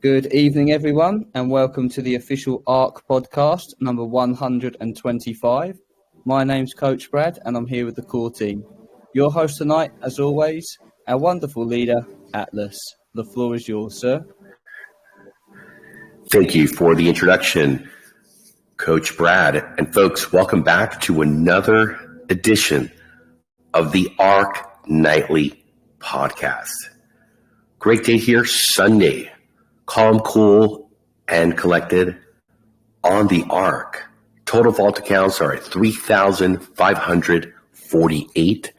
Good evening, everyone, and welcome to the official ARK Podcast, number 125. My name's Coach Brad, and I'm here with the core team. Your host tonight, as always, our wonderful leader, Atlas. The floor is yours, sir. Thank you for the introduction, Coach Brad. And folks, welcome back to another edition of the ARK Nightly Podcast. Great day here, Sunday. Calm, cool, and collected on the ARK. Total vault accounts are at 3,548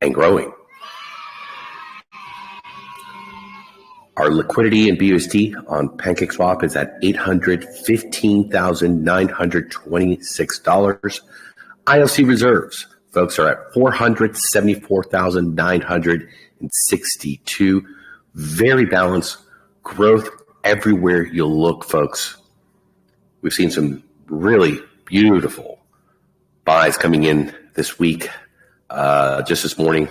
and growing. Our liquidity in BUSD on PancakeSwap is at $815,926. ILC reserves, folks, are at $474,962. Very balanced growth everywhere you look, folks. We've seen some really beautiful buys coming in this week. Just this morning,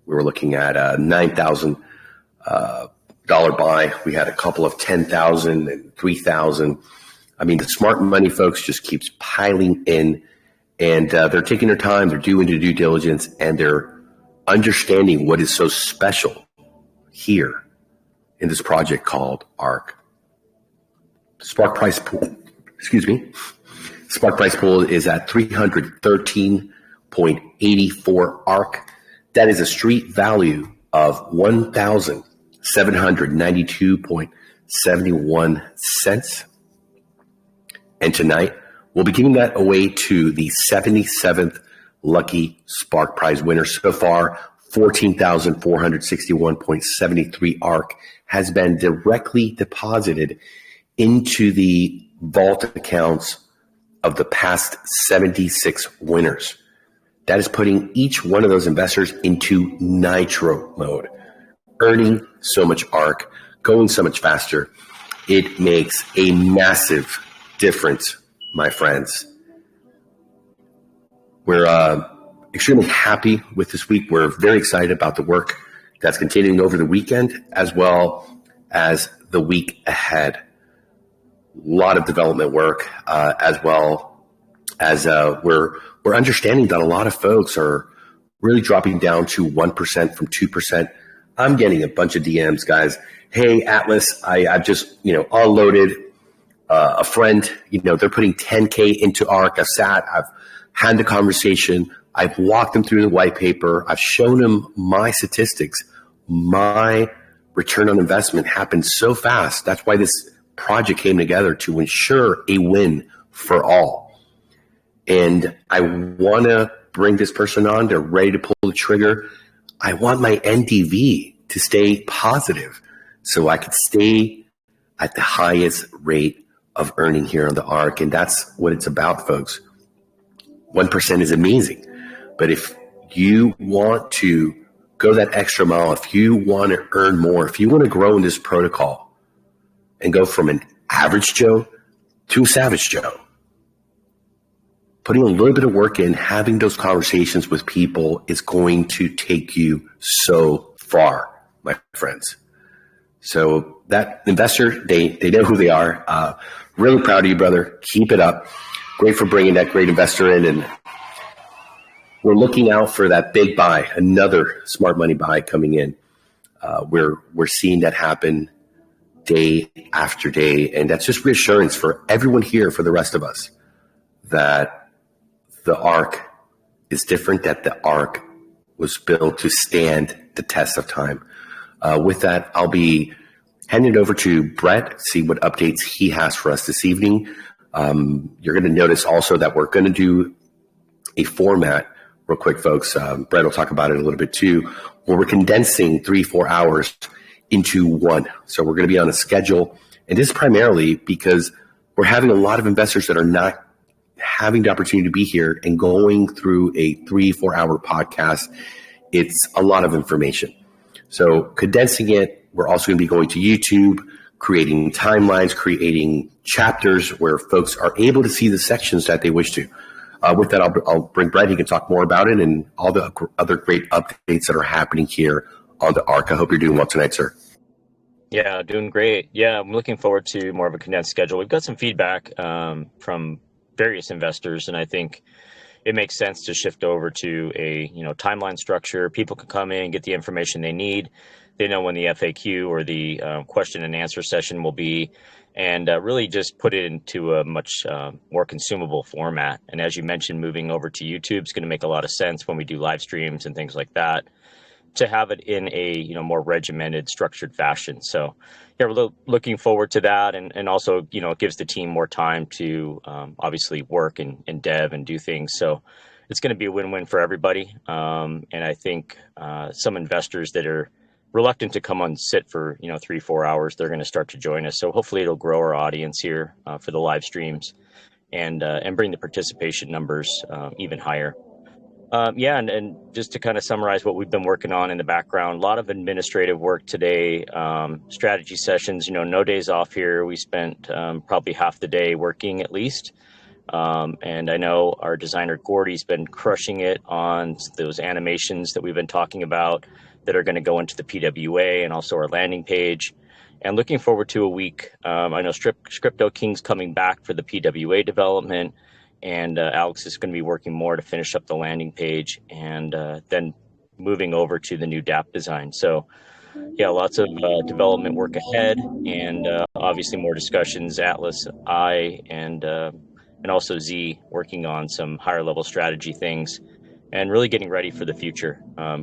we were looking at a $9,000 buy. We had a couple of $10,000 and $3,000. I mean, the smart money, folks, just keeps piling in, and they're taking their time. They're doing their due diligence, and they're understanding what is so special here in this project called ARK. Spark price pool is at 313.84 ARK. That is a street value of 1,792.71 cents. And tonight, we'll be giving that away to the 77th lucky Spark Prize winner. So far, 14,461.73 ARK has been directly deposited into the vault accounts of the past 76 winners. That is putting each one of those investors into nitro mode, earning so much ARK, going so much faster. It makes a massive difference, my friends. We're extremely happy with this week. We're very excited about the work that's continuing over the weekend as well as the week ahead. A lot of development work as well as we're understanding that a lot of folks are really dropping down to 1% from 2%. I'm getting a bunch of DMs, guys. Hey, Atlas, I've just unloaded a friend. They're putting 10K into ARK. I've had the conversation. I've walked them through the white paper. I've shown them my statistics. My return on investment happened so fast. That's why this project came together, to ensure a win for all. And I want to bring this person on. They're ready to pull the trigger. I want my NDV to stay positive so I could stay at the highest rate of earning here on the ARK. And that's what it's about, folks. 1% is amazing. But if you want to go that extra mile, if you want to earn more, if you want to grow in this protocol and go from an average Joe to a savage Joe, putting a little bit of work in, having those conversations with people is going to take you so far, my friends. So that investor, they know who they are. Really proud of you, brother. Keep it up. Great for bringing that great investor in, and we're looking out for that big buy, another smart money buy coming in. We're seeing that happen day after day, and that's just reassurance for everyone here, for the rest of us, that the ARK is different, that the ARK was built to stand the test of time. With that, I'll be handing it over to Brett, see what updates he has for us this evening. You're going to notice also that we're going to do a format real quick, folks. Brett will talk about it a little bit too, where we're condensing 3-4 hours into one. So we're going to be on a schedule. And this is primarily because we're having a lot of investors that are not having the opportunity to be here and going through a 3-4 hour podcast. It's a lot of information. So condensing it, we're also going to be going to YouTube, creating timelines, creating chapters where folks are able to see the sections that they wish to. With that, I'll bring Brett. He can talk more about it and all the other great updates that are happening here on the ARK. I hope you're doing well tonight, sir. Yeah, doing great. Yeah, I'm looking forward to more of a condensed schedule. We've got some feedback from various investors, and I think it makes sense to shift over to a timeline structure. People can come in and get the information they need. They know when the FAQ or the question and answer session will be, and really just put it into a much more consumable format. And as you mentioned, moving over to YouTube is going to make a lot of sense when we do live streams and things like that, to have it in a more regimented, structured fashion. So yeah, we're looking forward to that, and also it gives the team more time to obviously work and dev and do things. So it's going to be a win-win for everybody. And I think some investors that are reluctant to come on sit for 3-4 hours, they're going to start to join us. So hopefully it'll grow our audience here for the live streams, and bring the participation numbers even higher. Yeah, and just to kind of summarize what we've been working on in the background, a lot of administrative work today, strategy sessions, no days off here. We spent probably half the day working at least. And I know our designer Gordy's been crushing it on those animations that we've been talking about that are going to go into the PWA and also our landing page. And looking forward to a week. I know Scripto King's coming back for the PWA development, and Alex is going to be working more to finish up the landing page, and then moving over to the new DApp design. So yeah, lots of development work ahead, and obviously more discussions. Atlas, I, and also Z working on some higher level strategy things, and really getting ready for the future.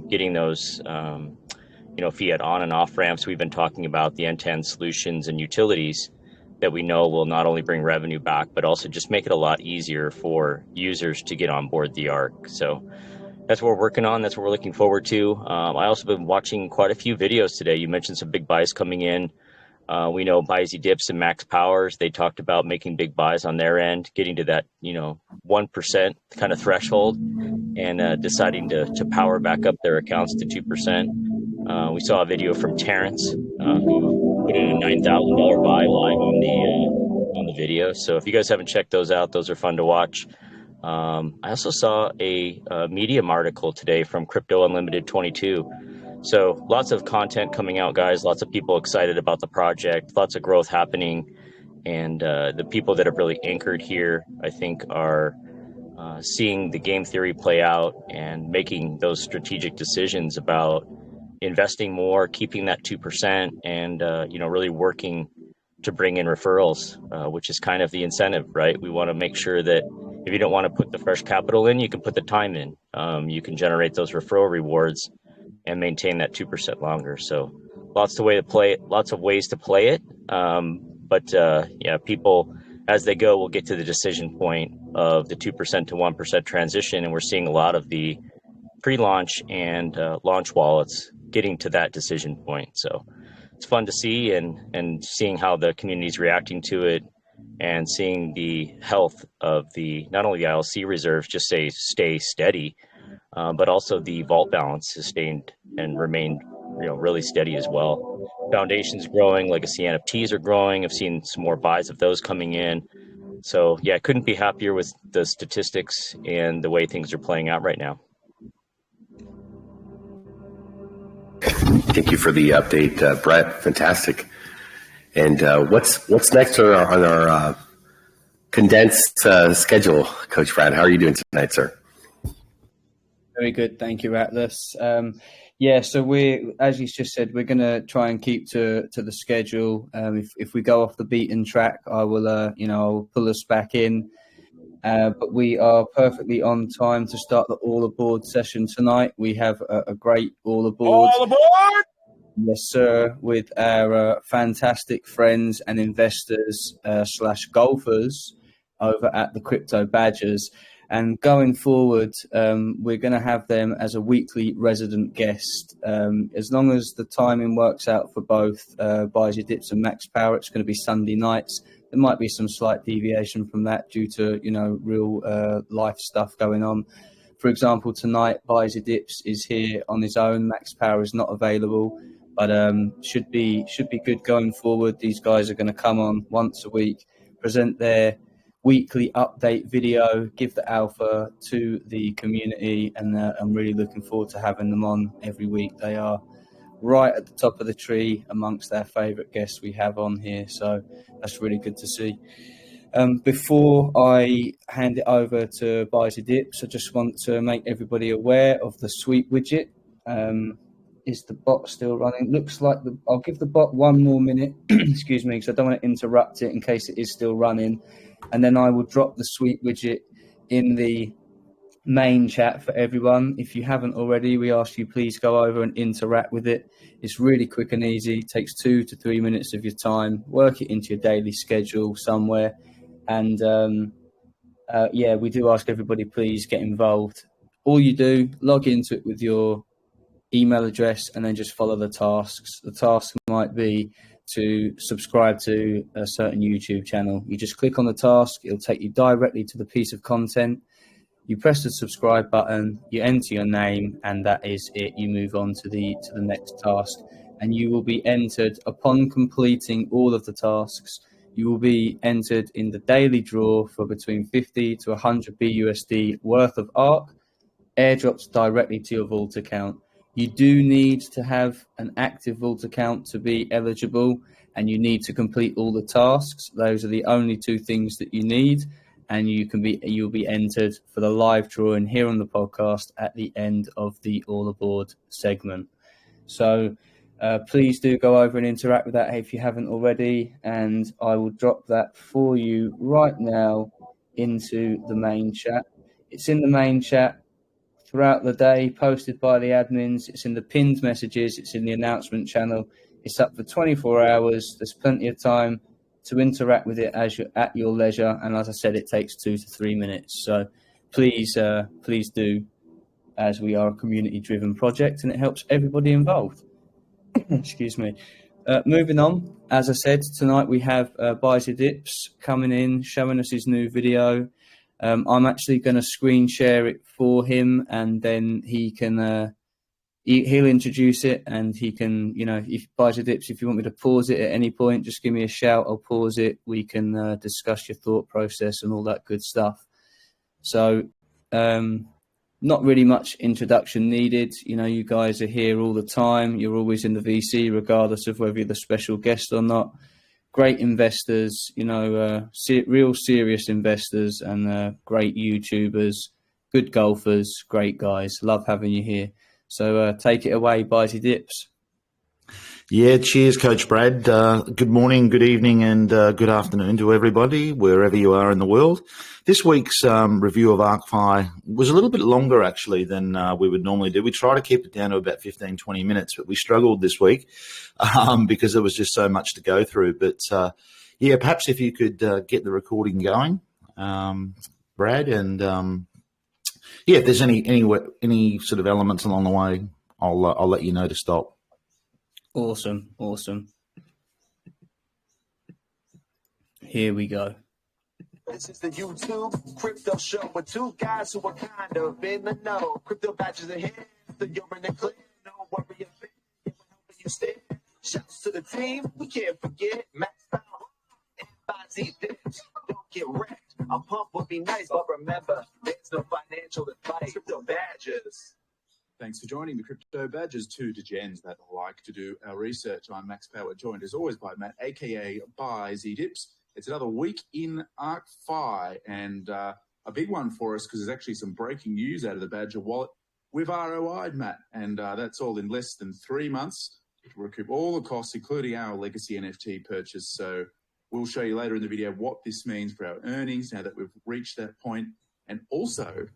Getting those fiat on and off ramps we've been talking about, the end-to-end solutions and utilities that we know will not only bring revenue back, but also just make it a lot easier for users to get on board the ARK. So that's what we're working on. That's what we're looking forward to. I also been watching quite a few videos today. You mentioned some big buys coming in. We know Bizy Dips and Max Powers, they talked about making big buys on their end, getting to that 1% kind of threshold, and deciding to power back up their accounts to 2%. We saw a video from Terrence, who put in a $9,000 buy live on the video. So if you guys haven't checked those out, those are fun to watch. I also saw a Medium article today from Crypto Unlimited 22. So lots of content coming out, guys. Lots of people excited about the project. Lots of growth happening, and the people that have really anchored here, I think, are seeing the game theory play out and making those strategic decisions about investing more, keeping that 2%, and really working to bring in referrals, which is kind of the incentive, right? We want to make sure that if you don't want to put the fresh capital in, you can put the time in. You can generate those referral rewards and maintain that 2% longer. So lots of ways to play it. But people, as they go, will get to the decision point of the 2% to 1% transition, and we're seeing a lot of the pre-launch and launch wallets getting to that decision point. So it's fun to see, and seeing how the community is reacting to it, and seeing the health of not only the ILC reserves just stay steady, but also the vault balance sustained and remained really steady as well. Foundation's growing, legacy NFTs are growing. I've seen some more buys of those coming in. So yeah, I couldn't be happier with the statistics and the way things are playing out right now. Thank you for the update, Brett. Fantastic. And what's next on our condensed schedule, Coach Brad? How are you doing tonight, sir? Very good, thank you, Atlas. So as you just said, we're going to try and keep to the schedule. If we go off the beaten track, I will, I'll pull us back in. But we are perfectly on time to start the All Aboard session tonight. We have a great All Aboard. All aboard! Yes, sir, with our fantastic friends and investors / golfers over at the Crypto Badgers. And going forward, we're going to have them as a weekly resident guest. As long as the timing works out for both Bizy Dips and Max Power, it's going to be Sunday nights. There might be some slight deviation from that due to, real life stuff going on. For example, tonight, Bizy Dips is here on his own. Max Power is not available, but should be good going forward. These guys are going to come on once a week, present their weekly update video, give the alpha to the community, and I'm really looking forward to having them on every week. They are right at the top of the tree amongst our favourite guests we have on here. So that's really good to see. Before I hand it over to Buys Your Dips, I just want to make everybody aware of the sweep widget. Is the bot still running? Looks like I'll give the bot one more minute, excuse me, because I don't want to interrupt it in case it is still running. And then I will drop the sweep widget in the main chat for everyone. If you haven't already, we ask you please go over and interact with it. It's really quick and easy. It takes 2 to 3 minutes of your time. Work it into your daily schedule somewhere. And we do ask everybody please get involved. All you do, log into it with your email address and then just follow the tasks. The task might be to subscribe to a certain YouTube channel. You just click on the task. It'll take you directly to the piece of content. You press the subscribe button, you enter your name, and that is it. You move on to the next task, and you will be entered upon completing all of the tasks. You will be entered in the daily draw for between 50 to 100 BUSD worth of ARK, airdrops directly to your vault account. You do need to have an active vault account to be eligible, and you need to complete all the tasks. Those are the only 2 things that you need, and you'll be entered for the live drawing here on the podcast at the end of the All Aboard segment. So please do go over and interact with that if you haven't already, and I will drop that for you right now into the main chat. It's in the main chat throughout the day, posted by the admins. It's in the pinned messages. It's in the announcement channel. It's up for 24 hours. There's plenty of time to interact with it as you're at your leisure. And as I said, it takes 2 to 3 minutes. So please do, as we are a community-driven project and it helps everybody involved. Excuse me. Moving on, as I said, tonight we have Buys Your Dips coming in, showing us his new video. I'm actually going to screen share it for him, and then he can he'll introduce it, and he can, if Buys Your Dips, if you want me to pause it at any point, just give me a shout. I'll pause it. We can discuss your thought process and all that good stuff. So not really much introduction needed. You guys are here all the time. You're always in the VC, regardless of whether you're the special guest or not. Great investors, real serious investors, and great YouTubers, good golfers, great guys. Love having you here. So take it away, Buys Your Dips. Yeah, cheers, Coach Brad. Good morning, good evening, and good afternoon to everybody, wherever you are in the world. This week's review of Arkfi was a little bit longer, actually, than we would normally do. We try to keep it down to about 15, 20 minutes, but we struggled this week because there was just so much to go through. But, perhaps if you could get the recording going, Brad, and, if there's any sort of elements along the way, I'll let you know to stop. Awesome. Here we go. This is the YouTube crypto show with 2 guys who are kind of in the know. Crypto badges ahead, so you're in the clear. No worry a bit, we're helping you stay. Shouts to the team, we can't forget. Max Power and Buys Your Dips. Don't get wrecked. A pump would be nice, but remember, there's no financial advice. Crypto badges. Thanks for joining the Crypto Badgers, 2 degens that like to do our research. I'm Max Power, joined as always by Matt, aka Buys Your Dips. It's another week in Arkfi, and a big one for us because there's actually some breaking news out of the Badger wallet. We've ROI'd, Matt, and that's all in less than 3 months to recoup all the costs, including our legacy NFT purchase. So we'll show you later in the video what this means for our earnings now that we've reached that point, and also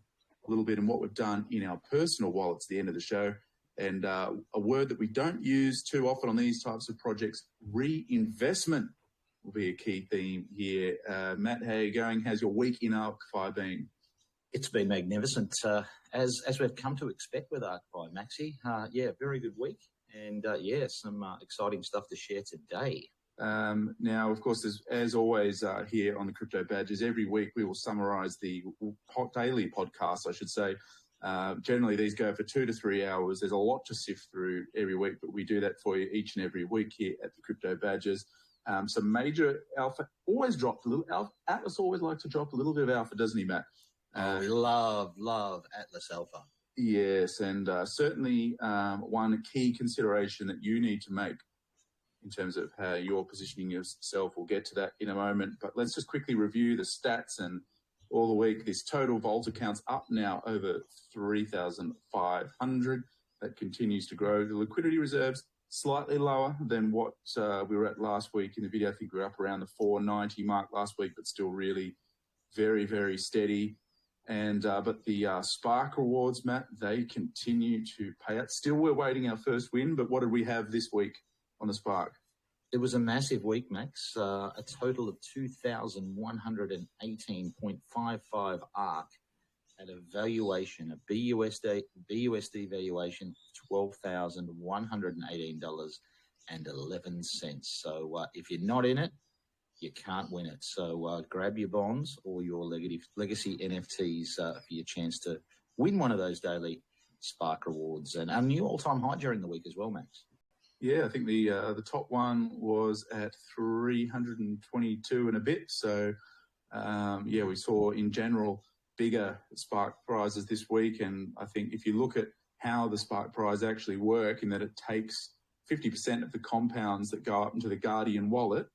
a little bit on what we've done in our personal wallets at the end of the show. And a word that we don't use too often on these types of projects, reinvestment, will be a key theme here. Matt, how are you going? How's your week in Arkfi been? It's been magnificent, as we've come to expect with Arkfi, Maxi. Very good week, and some exciting stuff to share today. Now, of course, as always here on the Crypto Badgers, every week we will summarize the daily podcast, I should say. Generally, these go for 2 to 3 hours. There's a lot to sift through every week, but we do that for you each and every week here at the Crypto Badgers. Some major alpha always dropped a little. Atlas always likes to drop a little bit of alpha, doesn't he, Matt? We love Atlas Alpha. Yes, and certainly one key consideration that you need to make in terms of how you're positioning yourself. We'll get to that in a moment, but let's just quickly review the stats and all the week. This total vault account's up now over 3,500. That continues to grow. The liquidity reserves slightly lower than what we were at last week in the video. I think we were up around the 490 mark last week, but still really very, very steady. And but the Spark rewards, Matt, they continue to pay out. Still, we're waiting our first win, but what did we have this week on the Spark? It was a massive week, Max. A total of 2,118.55 ARK at a valuation, a BUSD valuation, $12,118.11. So if you're not in it, you can't win it. So grab your bonds or your legacy NFTs for your chance to win one of those daily Spark rewards. And a new all-time high during the week as well, Max. Yeah, I think the top one was at 322 and a bit. So, we saw in general bigger Spark prizes this week. And I think if you look at how the Spark prize actually work, in that it takes 50% of the compounds that go up into the Guardian wallet,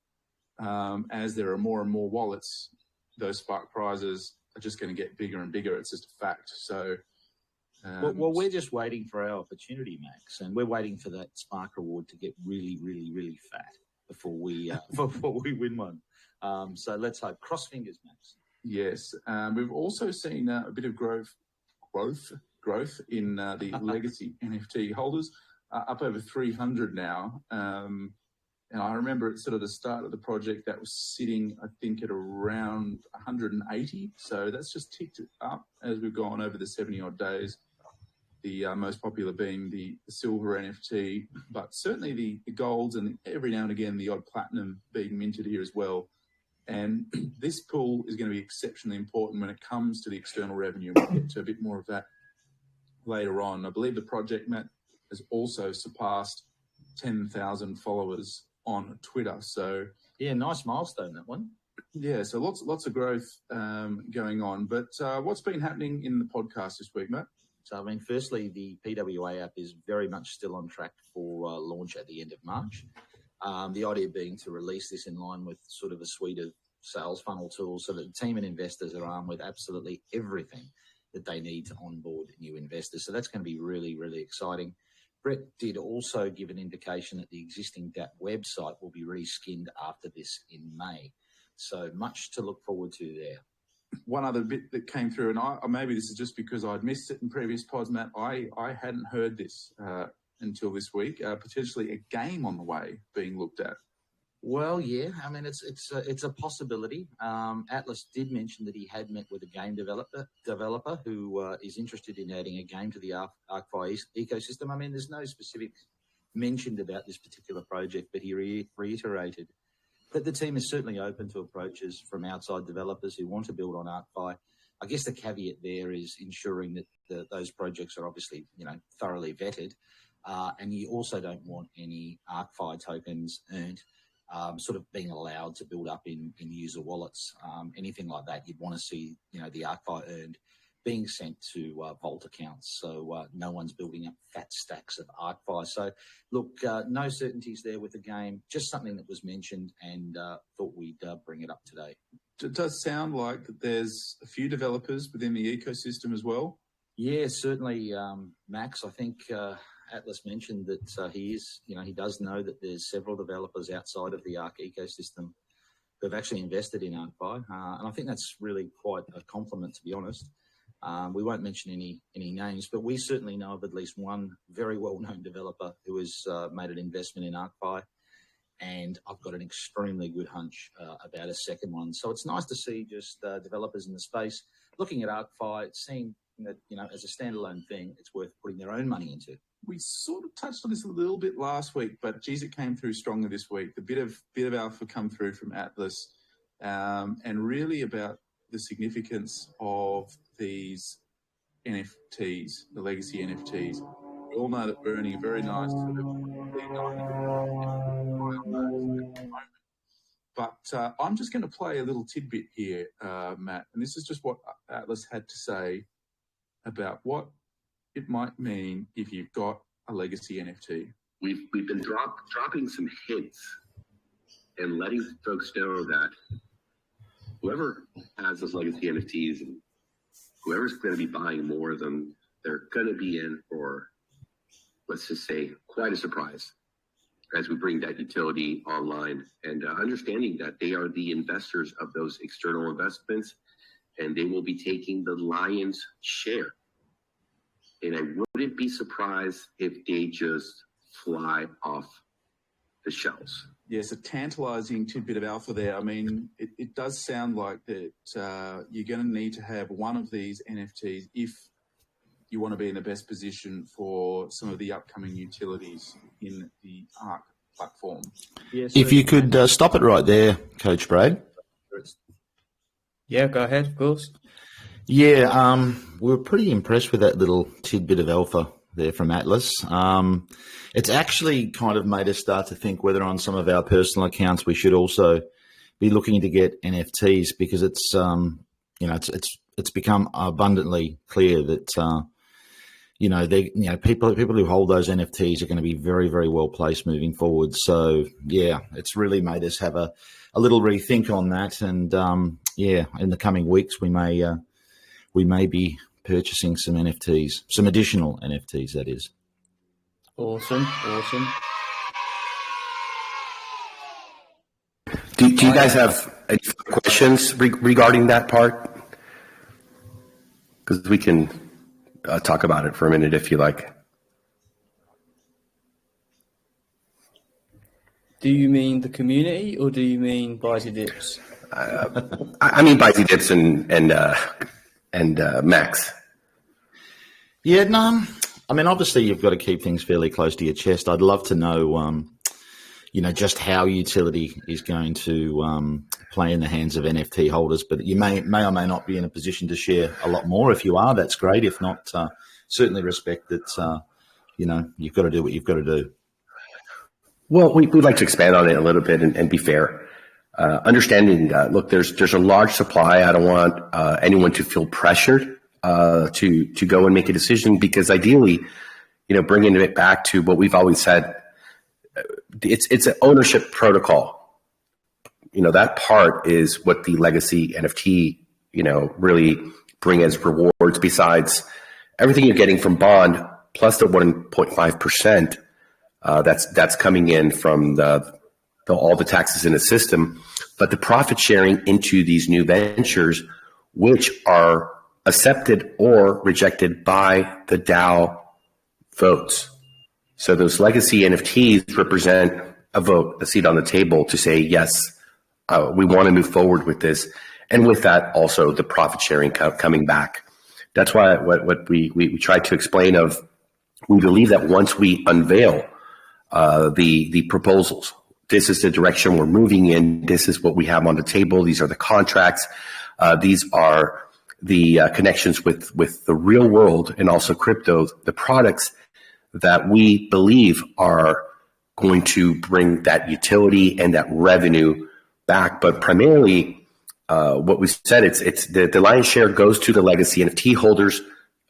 as there are more and more wallets, those Spark prizes are just going to get bigger and bigger. It's just a fact. So, well, we're just waiting for our opportunity, Max, and we're waiting for that Spark reward to get really, really, really fat before we win one. So let's hope. Cross fingers, Max. Yes, we've also seen a bit of growth in the legacy NFT holders, up over 300 now. And I remember at sort of the start of the project that was sitting, I think, at around 180. So that's just ticked it up as we've gone over the 70-odd days. The most popular being the silver NFT, but certainly the golds and every now and again the odd platinum being minted here as well. And this pool is going to be exceptionally important when it comes to the external revenue. We'll get to a bit more of that later on. I believe the project, Matt, has also surpassed 10,000 followers on Twitter. So yeah, nice milestone, that one. Yeah, so lots of growth going on. But what's been happening in the podcast this week, Matt? So, I mean, firstly, the PWA app is very much still on track for launch at the end of March. The idea being to release this in line with sort of a suite of sales funnel tools so that the team and investors are armed with absolutely everything that they need to onboard new investors. So that's going to be really, really exciting. Brett did also give an indication that the existing DApp website will be reskinned after this in May. So much to look forward to there. One other bit that came through, and maybe this is just because I'd missed it in previous pods, Matt, I hadn't heard this until this week, potentially a game on the way being looked at. Well, yeah, I mean, it's a possibility. Atlas did mention that he had met with a game developer who is interested in adding a game to the Arkfi ecosystem. I mean, there's no specifics mentioned about this particular project, but he reiterated that the team is certainly open to approaches from outside developers who want to build on Arkfi. I guess the caveat there is ensuring that those projects are obviously, thoroughly vetted, and you also don't want any Arkfi tokens earned sort of being allowed to build up in user wallets. Anything like that, you'd want to see, the Arkfi earned being sent to vault accounts. So no one's building up fat stacks of Arkfi. So look, no certainties there with the game, just something that was mentioned, and thought we'd bring it up today. It does sound like that there's a few developers within the ecosystem as well. Yeah, certainly, Max. I think Atlas mentioned that he does know that there's several developers outside of the ARK ecosystem who have actually invested in Arkfi, and I think that's really quite a compliment, to be honest. We won't mention any names, but we certainly know of at least one very well-known developer who has made an investment in Arkfi, and I've got an extremely good hunch about a second one. So it's nice to see just developers in the space looking at Arkfi, seeing that, as a standalone thing, it's worth putting their own money into. We sort of touched on this a little bit last week, but geez, it came through strongly this week. The bit of alpha come through from Atlas, and really about the significance of these NFTs, the legacy NFTs. We all know that we're earning a very nice sort of but I'm just going to play a little tidbit here, Matt, and this is just what Atlas had to say about what it might mean if you've got a legacy NFT. We've been dropping some hints and letting folks know that whoever has those legacy NFTs and whoever's going to be buying more of them, they're going to be in for, let's just say, quite a surprise as we bring that utility online, and understanding that they are the investors of those external investments and they will be taking the lion's share. And I wouldn't be surprised if they just fly off the shelves. Yes, a tantalizing tidbit of alpha there. I mean, it does sound like that you're going to need to have one of these NFTs if you want to be in the best position for some of the upcoming utilities in the ARK platform. Yeah, so If you could stop it right there, Coach Brad. Yeah, go ahead, of course. Yeah, we were pretty impressed with that little tidbit of alpha there from Atlas. It's actually kind of made us start to think whether on some of our personal accounts we should also be looking to get NFTs, because it's it's become abundantly clear that people who hold those NFTs are going to be very, very well placed moving forward. So yeah, it's really made us have a little rethink on that, and in the coming weeks we may be purchasing some NFTs, some additional NFTs, that is. Awesome. Do you guys have any questions regarding that part? Because we can talk about it for a minute if you like. Do you mean the community or do you mean Bitey Dips? I mean Bitey Dips and Max. Yeah, no, I mean, obviously you've got to keep things fairly close to your chest. I'd love to know, just how utility is going to play in the hands of NFT holders, but you may or may not be in a position to share a lot more. If you are, that's great. If not, certainly respect that, you've got to do what you've got to do. Well, we'd like to expand on it a little bit and be fair. Understanding, look, there's a large supply. I don't want anyone to feel pressured to go and make a decision, because ideally, bringing it back to what we've always said, it's an ownership protocol. That part is what the legacy NFT, really bring as rewards, besides everything you're getting from Bond plus the 1.5%. That's coming in from all the taxes in the system, but the profit sharing into these new ventures, which are accepted or rejected by the DAO votes. So those legacy NFTs represent a vote, a seat on the table to say, yes, we want to move forward with this. And with that, also the profit sharing coming back. That's why what we try to explain of, we believe that once we unveil the proposals, this is the direction we're moving in. This is what we have on the table. These are the contracts. These are the connections with the real world and also crypto, the products that we believe are going to bring that utility and that revenue back. But primarily, what we said, it's the lion's share goes to the legacy NFT holders.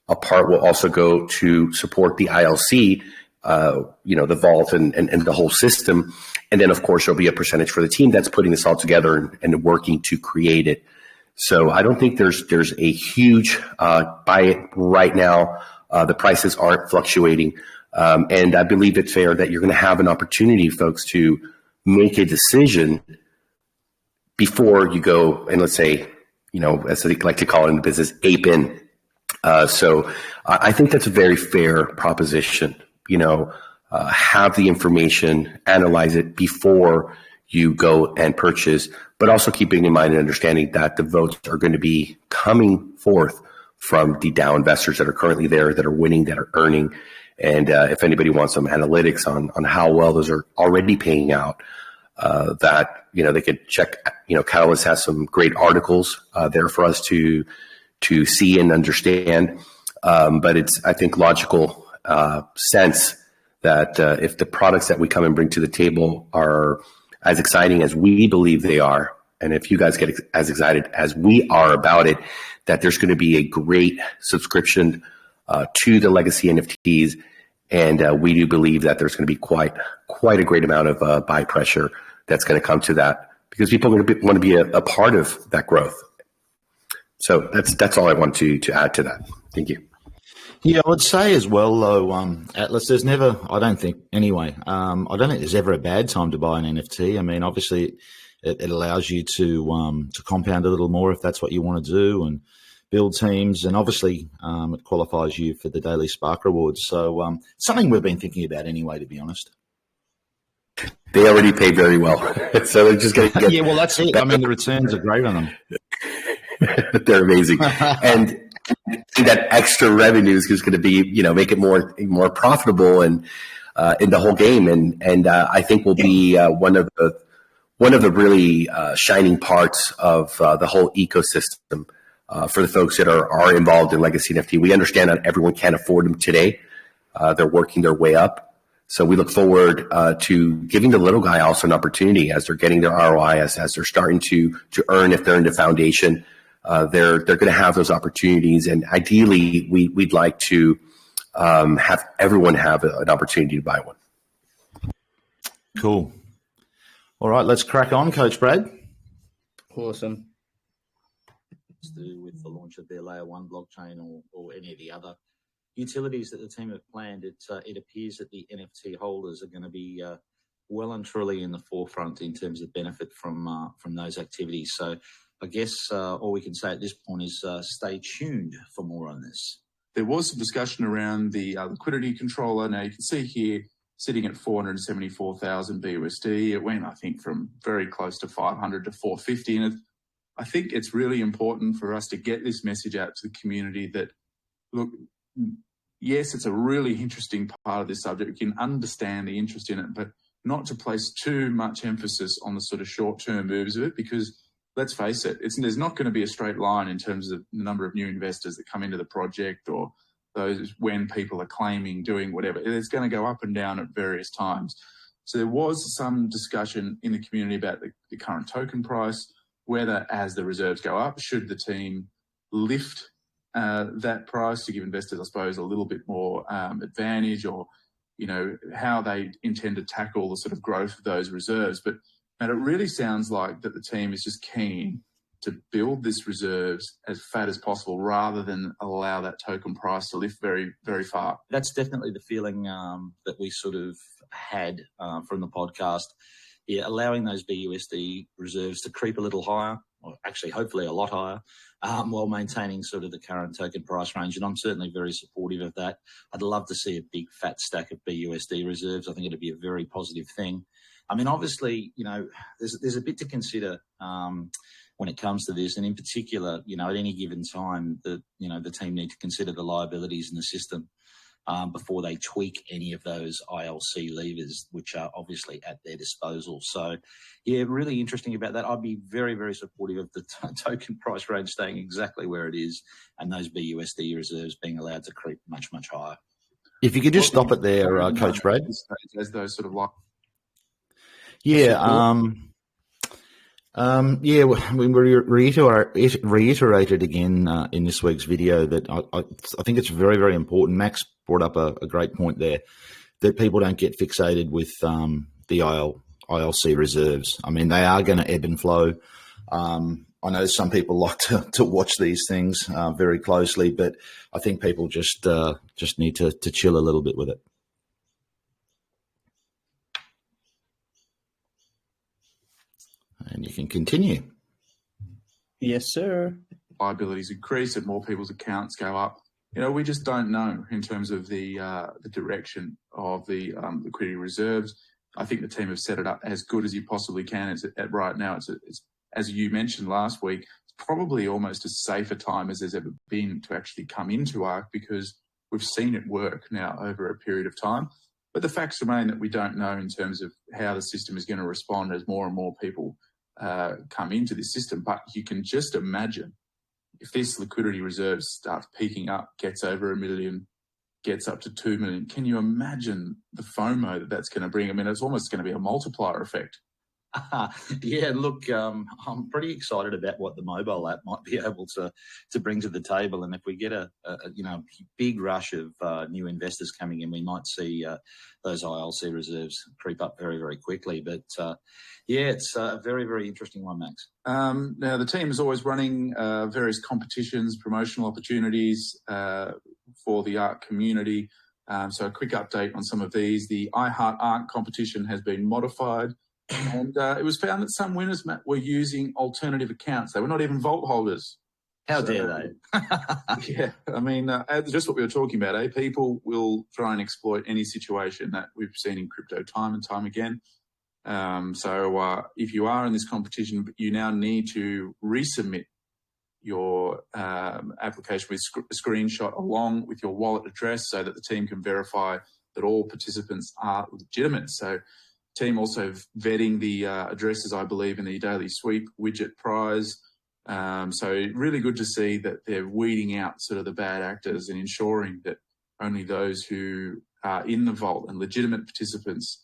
A part will also go to support the ILC, the vault and the whole system. And then, of course, there'll be a percentage for the team that's putting this all together and working to create it. So I don't think there's a huge buy it right now. The prices aren't fluctuating. And I believe it's fair that you're going to have an opportunity, folks, to make a decision before you go and, let's say, as they like to call it in the business, ape in. So I think that's a very fair proposition. Have the information, analyze it before you go and purchase, but also keeping in mind and understanding that the votes are going to be coming forth from the DAO investors that are currently there, that are winning, that are earning. And if anybody wants some analytics on how well those are already paying out, they could check. Catalyst has some great articles there for us to see and understand. But it's, I think, logical sense that if the products that we come and bring to the table are as exciting as we believe they are, and if you guys get as excited as we are about it, that there's going to be a great subscription to the legacy NFTs. And we do believe that there's going to be quite a great amount of buy pressure that's going to come to that, because people are going to want to be a part of that growth. So that's all I want to add to that. Thank you. Yeah, I would say as well, though, Atlas, there's never, I don't think there's ever a bad time to buy an NFT. I mean, obviously, it allows you to compound a little more if that's what you want to do, and build teams, and obviously it qualifies you for the daily Spark rewards. So something we've been thinking about anyway, to be honest. They already pay very well, so they're just going to get. Yeah, well, that's it. I mean, the returns are great on them. They're amazing, and that extra revenue is just going to be, make it more profitable and in the whole game, and I think will be one of the really shining parts of the whole ecosystem for the folks that are involved in legacy NFT. We understand that everyone can't afford them today; they're working their way up. So we look forward to giving the little guy also an opportunity as they're getting their ROI, as they're starting to earn. If they're in the foundation, they're going to have those opportunities. And ideally, we'd like to have everyone have an opportunity to buy one. Cool. All right, let's crack on, Coach Brad. Awesome. To do with the launch of their layer one blockchain or any of the other utilities that the team have planned, it appears that the NFT holders are going to be well and truly in the forefront in terms of benefit from those activities. So I guess all we can say at this point is stay tuned for more on this. There was some discussion around the liquidity controller. Now you can see here sitting at 474,000 BUSD. It went, I think, from very close to 500 to 450. And I think it's really important for us to get this message out to the community that, look, yes, it's a really interesting part of this subject. We can understand the interest in it, but not to place too much emphasis on the sort of short-term moves of it, because let's face it, there's not going to be a straight line in terms of the number of new investors that come into the project, or those when people are claiming, doing whatever. It's going to go up and down at various times. So there was some discussion in the community about the current token price, whether as the reserves go up, should the team lift that price to give investors, I suppose, a little bit more advantage, or, how they intend to tackle the sort of growth of those reserves. But Matt, it really sounds like that the team is just keen to build this reserves as fat as possible, rather than allow that token price to lift very, very far. That's definitely the feeling that we sort of had from the podcast. Yeah, allowing those BUSD reserves to creep a little higher, or actually hopefully a lot higher, while maintaining sort of the current token price range. And I'm certainly very supportive of that. I'd love to see a big fat stack of BUSD reserves. I think it'd be a very positive thing. I mean, obviously, there's a bit to consider when it comes to this, and in particular, at any given time, the team need to consider the liabilities in the system before they tweak any of those ILC levers, which are obviously at their disposal. So, yeah, really interesting about that. I'd be very, very supportive of the token price range staying exactly where it is, and those BUSD reserves being allowed to creep much, much higher. If you could just stop it there, Coach Brad. As those sort of like. Yeah, we reiterated again in this week's video that I think it's very, very important. Max brought up a great point there, that people don't get fixated with the ILC reserves. I mean, they are going to ebb and flow. I know some people like to watch these things very closely, but I think people just need to chill a little bit with it. And you can continue. Yes, sir. Liabilities increase and more people's accounts go up. We just don't know in terms of the direction of the liquidity reserves. I think the team have set it up as good as you possibly can. Right now, it's as you mentioned last week, it's probably almost as safe a time as there's ever been to actually come into ARK, because we've seen it work now over a period of time. But the facts remain that we don't know in terms of how the system is going to respond as more and more people come into this system. But you can just imagine if this liquidity reserve starts peaking up, gets over 1 million, gets up to 2 million, can you imagine the FOMO that's going to bring? I mean, it's almost going to be a multiplier effect Yeah, look, I'm pretty excited about what the mobile app might be able to bring to the table, and if we get a big rush of new investors coming in, we might see those ILC reserves creep up very, very quickly. But it's a very, very interesting one, Max. Now the team is always running various competitions, promotional opportunities for the ARK community. So a quick update on some of these. The I Heart ARK competition has been modified. And it was found that some winners, Matt, were using alternative accounts. They were not even vault holders. How dare they? Yeah, I mean, just what we were talking about, eh? People will try and exploit any situation that we've seen in crypto time and time again. So if you are in this competition, you now need to resubmit your application with a screenshot along with your wallet address so that the team can verify that all participants are legitimate. So team also vetting the addresses, I believe, in the daily sweep widget prize. So really good to see that they're weeding out sort of the bad actors and ensuring that only those who are in the vault and legitimate participants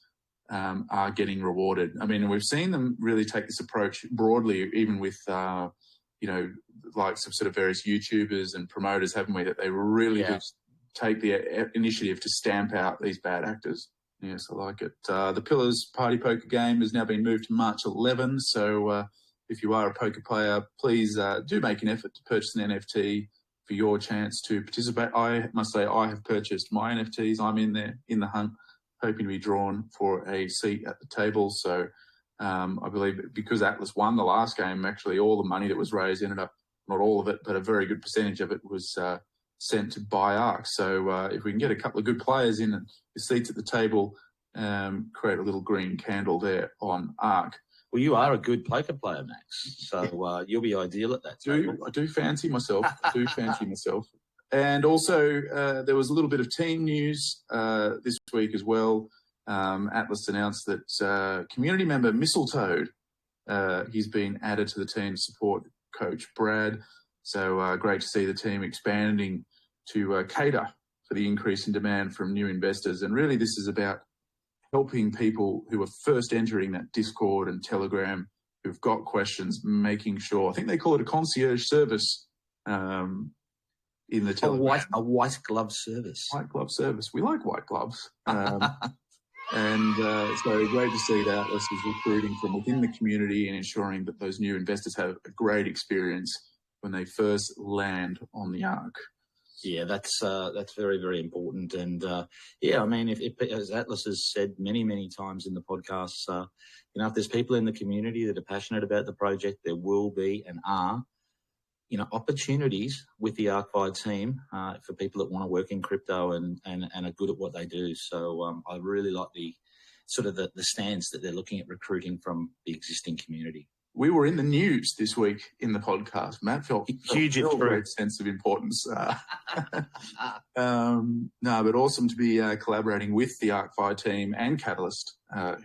are getting rewarded. I mean, we've seen them really take this approach broadly, even with, like some sort of various YouTubers and promoters, haven't we, that they really just take the initiative to stamp out these bad actors. Yes, I like it. The Pillars Party Poker game has now been moved to March 11. So if you are a poker player, please do make an effort to purchase an NFT for your chance to participate. I must say I have purchased my NFTs. I'm in there in the hunt, hoping to be drawn for a seat at the table. So I believe because Atlas won the last game, actually all the money that was raised ended up, not all of it, but a very good percentage of it was sent to buy ARK. So if we can get a couple of good players in and seats at the table, create a little green candle there on ARK. Well, you are a good poker player, Max, so you'll be ideal at that table. I do fancy myself. And also, there was a little bit of team news this week as well. Atlas announced that community member Mistletoe, he's been added to the team to support Coach Brad. So great to see the team expanding to cater for the increase in demand from new investors. And really this is about helping people who are first entering that Discord and Telegram who've got questions, making sure, I think they call it a concierge service in the Telegram. A white glove service. White glove service. We like white gloves. And so great to see that Atlas is recruiting from within the community and ensuring that those new investors have a great experience when they first land on the ARK. Yeah, that's very, very important. And I mean, if as Atlas has said many, many times in the podcast, if there's people in the community that are passionate about the project, there will be and are, opportunities with the Arkfi team for people that want to work in crypto and are good at what they do. So I really like the sort of the stance that they're looking at recruiting from the existing community. We were in the news this week in the podcast. Matt felt huge great sense of importance. But awesome to be collaborating with the Arkfi team and Catalyst,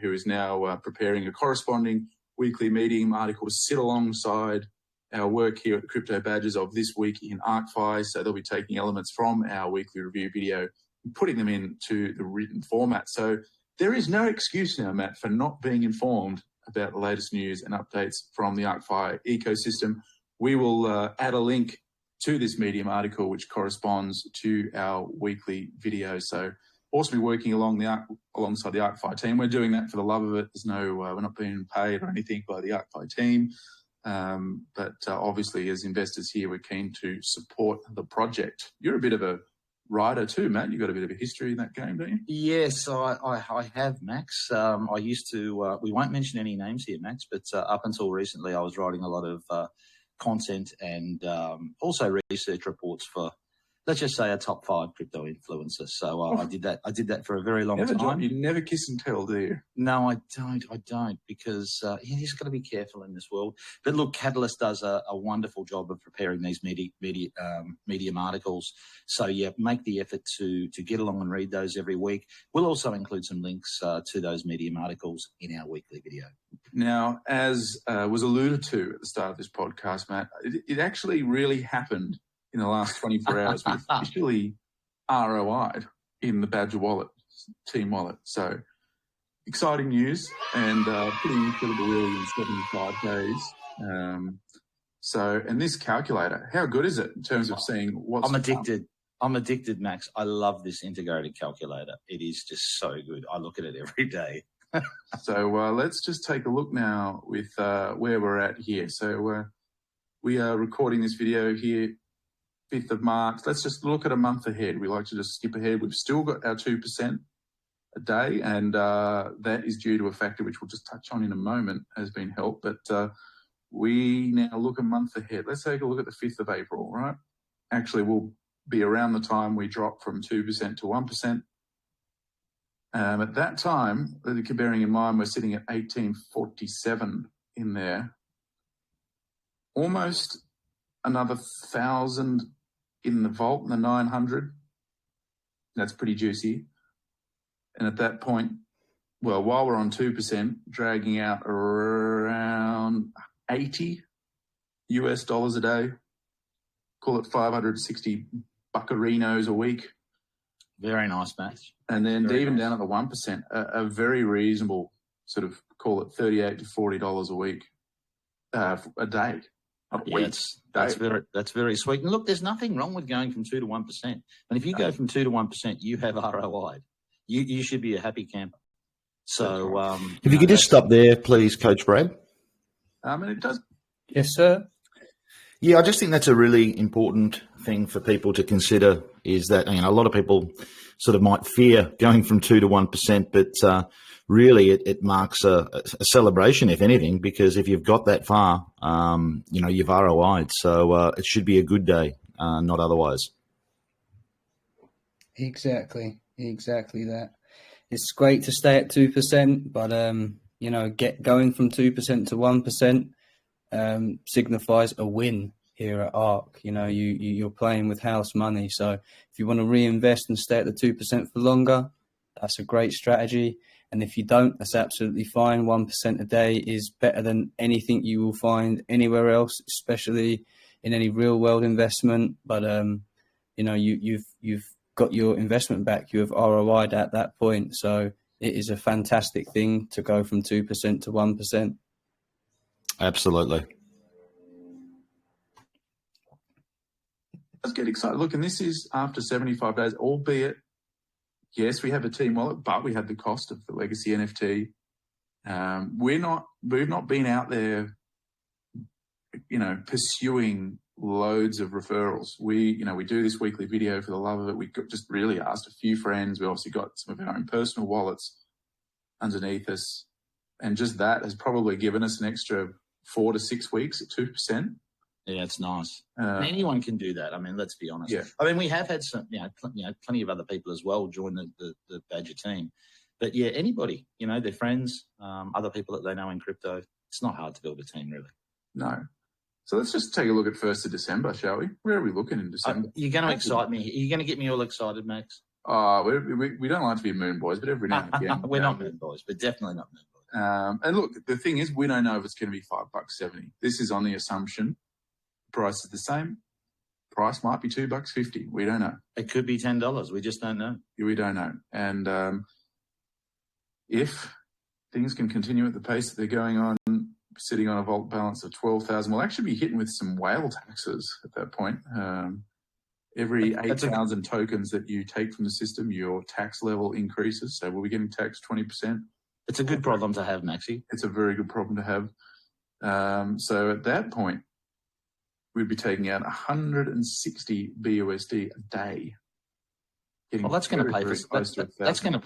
who is now preparing a corresponding weekly Medium article to sit alongside our work here at the Crypto Badges of This Week in Arkfi. So they'll be taking elements from our weekly review video and putting them into the written format. So there is no excuse now, Matt, for not being informed about the latest news and updates from the Arkfi ecosystem. We will add a link to this Medium article, which corresponds to our weekly video. So awesome working alongside the Arkfi team. We're doing that for the love of it. There's no, we're not being paid or anything by the Arkfi team. But obviously as investors here, we're keen to support the project. You're a bit of a writer too, Matt. You've got a bit of a history in that game, don't you? Yes, I have, Max. I used to, we won't mention any names here, Max, but up until recently I was writing a lot of content and also research reports for, let's just say, a top 5 crypto influencer. So I did that for a very long time. You never kiss and tell, do you? No, I don't, because you just got to be careful in this world. But look, Catalyst does a wonderful job of preparing these Medium articles. So yeah, make the effort to get along and read those every week. We'll also include some links to those Medium articles in our weekly video. Now, as was alluded to at the start of this podcast, Matt, it actually really happened in the last 24 hours. We officially ROI'd in the Badger wallet, team wallet. So exciting news and pretty incredible really in 75 days. And this calculator, how good is it in terms of seeing what's... I'm addicted, Max. I love this integrated calculator. It is just so good. I look at it every day. So let's just take a look now with where we're at here. So we are recording this video here, 5th of March. Let's just look at a month ahead. We like to just skip ahead. We've still got our 2% a day, and that is due to a factor which we'll just touch on in a moment has been helped. But we now look a month ahead. Let's take a look at the 5th of April, right? Actually, we'll be around the time we drop from 2% to 1%. At that time, bearing in mind we're sitting at 1847 in there, almost another 1,000 in the vault, in the 900. That's pretty juicy. And at that point, well, while we're on 2%, dragging out around $80 a day, call it 560 buccarinos a week. Very nice, Max. And then even down at the 1%, a very reasonable sort of, call it $38 to $40 a week, a day. That's very sweet. And look, there's nothing wrong with going from 2 to 1%. And if you go from 2 to 1%, you have ROI. You should be a happy camper. So, if you could just stop there, please, Coach Brad. And it does. Yes, sir. Yeah, I just think that's a really important thing for people to consider is that, a lot of people sort of might fear going from 2 to 1%, but really it marks a celebration, if anything, because if you've got that far, you've ROI'd. So it should be a good day, not otherwise. Exactly that. It's great to stay at 2%, but going from 2% to 1% signifies a win here at ARK. You're playing with house money. So if you want to reinvest and stay at the 2% for longer, that's a great strategy. And if you don't, that's absolutely fine. 1% a day is better than anything you will find anywhere else, especially in any real world investment. But you've got your investment back. You have ROI'd at that point. So it is a fantastic thing to go from 2% to 1%. Absolutely. Let's get excited. Look, and this is after 75 days, albeit, yes, we have a team wallet, but we have the cost of the legacy NFT. We've not been out there, pursuing loads of referrals. We do this weekly video for the love of it. We just really asked a few friends. We obviously got some of our own personal wallets underneath us. And just that has probably given us an extra 4 to 6 weeks at 2%. Yeah, it's nice. Anyone can do that. I mean, let's be honest. Yeah. I mean, we have had some, plenty of other people as well join the Badger team. But yeah, anybody, their friends, other people that they know in crypto, it's not hard to build a team, really. No. So let's just take a look at 1st of December, shall we? Where are we looking in December? You're going to excite me. Are you going to get me all excited, Max? We don't like to be moon boys, but every now and again. We're not moon boys, but definitely not moon boys. And look, the thing is, we don't know if it's going to be $5.70. This is on the assumption price is the same. Price might be $2.50. We don't know. It could be $10. We just don't know. We don't know. And if things can continue at the pace that they're going on, sitting on a vault balance of 12,000, we'll actually be hitting with some whale taxes at that point. Every 8,000 tokens that you take from the system, your tax level increases. So we'll be getting taxed 20%. It's a good problem to have, Maxi. It's a very good problem to have. So at that point, we'd be taking out 160 BUSD a day. Well, that's going to pay for that's going to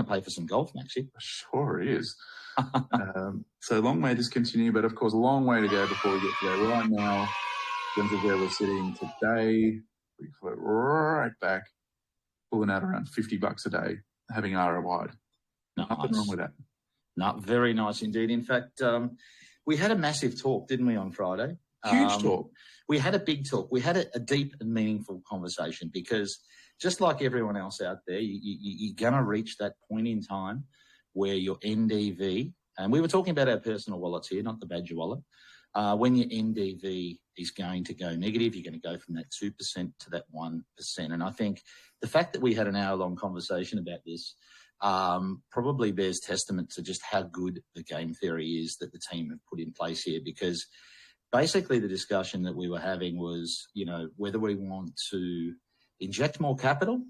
pay for some golf, Maxi. Sure is. So long may this continue, but of course, a long way to go before we get to there. Right now, in terms of where we're sitting today, we float right back, pulling out around $50 a day, having ROI'd. Nothing wrong with that. No, very nice indeed. In fact, we had a massive talk, didn't we, on Friday? Huge talk. We had a big talk. We had a deep and meaningful conversation because just like everyone else out there, you're going to reach that point in time where your NDV, and we were talking about our personal wallets here, not the Badger wallet, when your NDV is going to go negative, you're going to go from that 2% to that 1%. And I think the fact that we had an hour-long conversation about this probably bears testament to just how good the game theory is that the team have put in place here. Because basically the discussion that we were having was, whether we want to inject more capital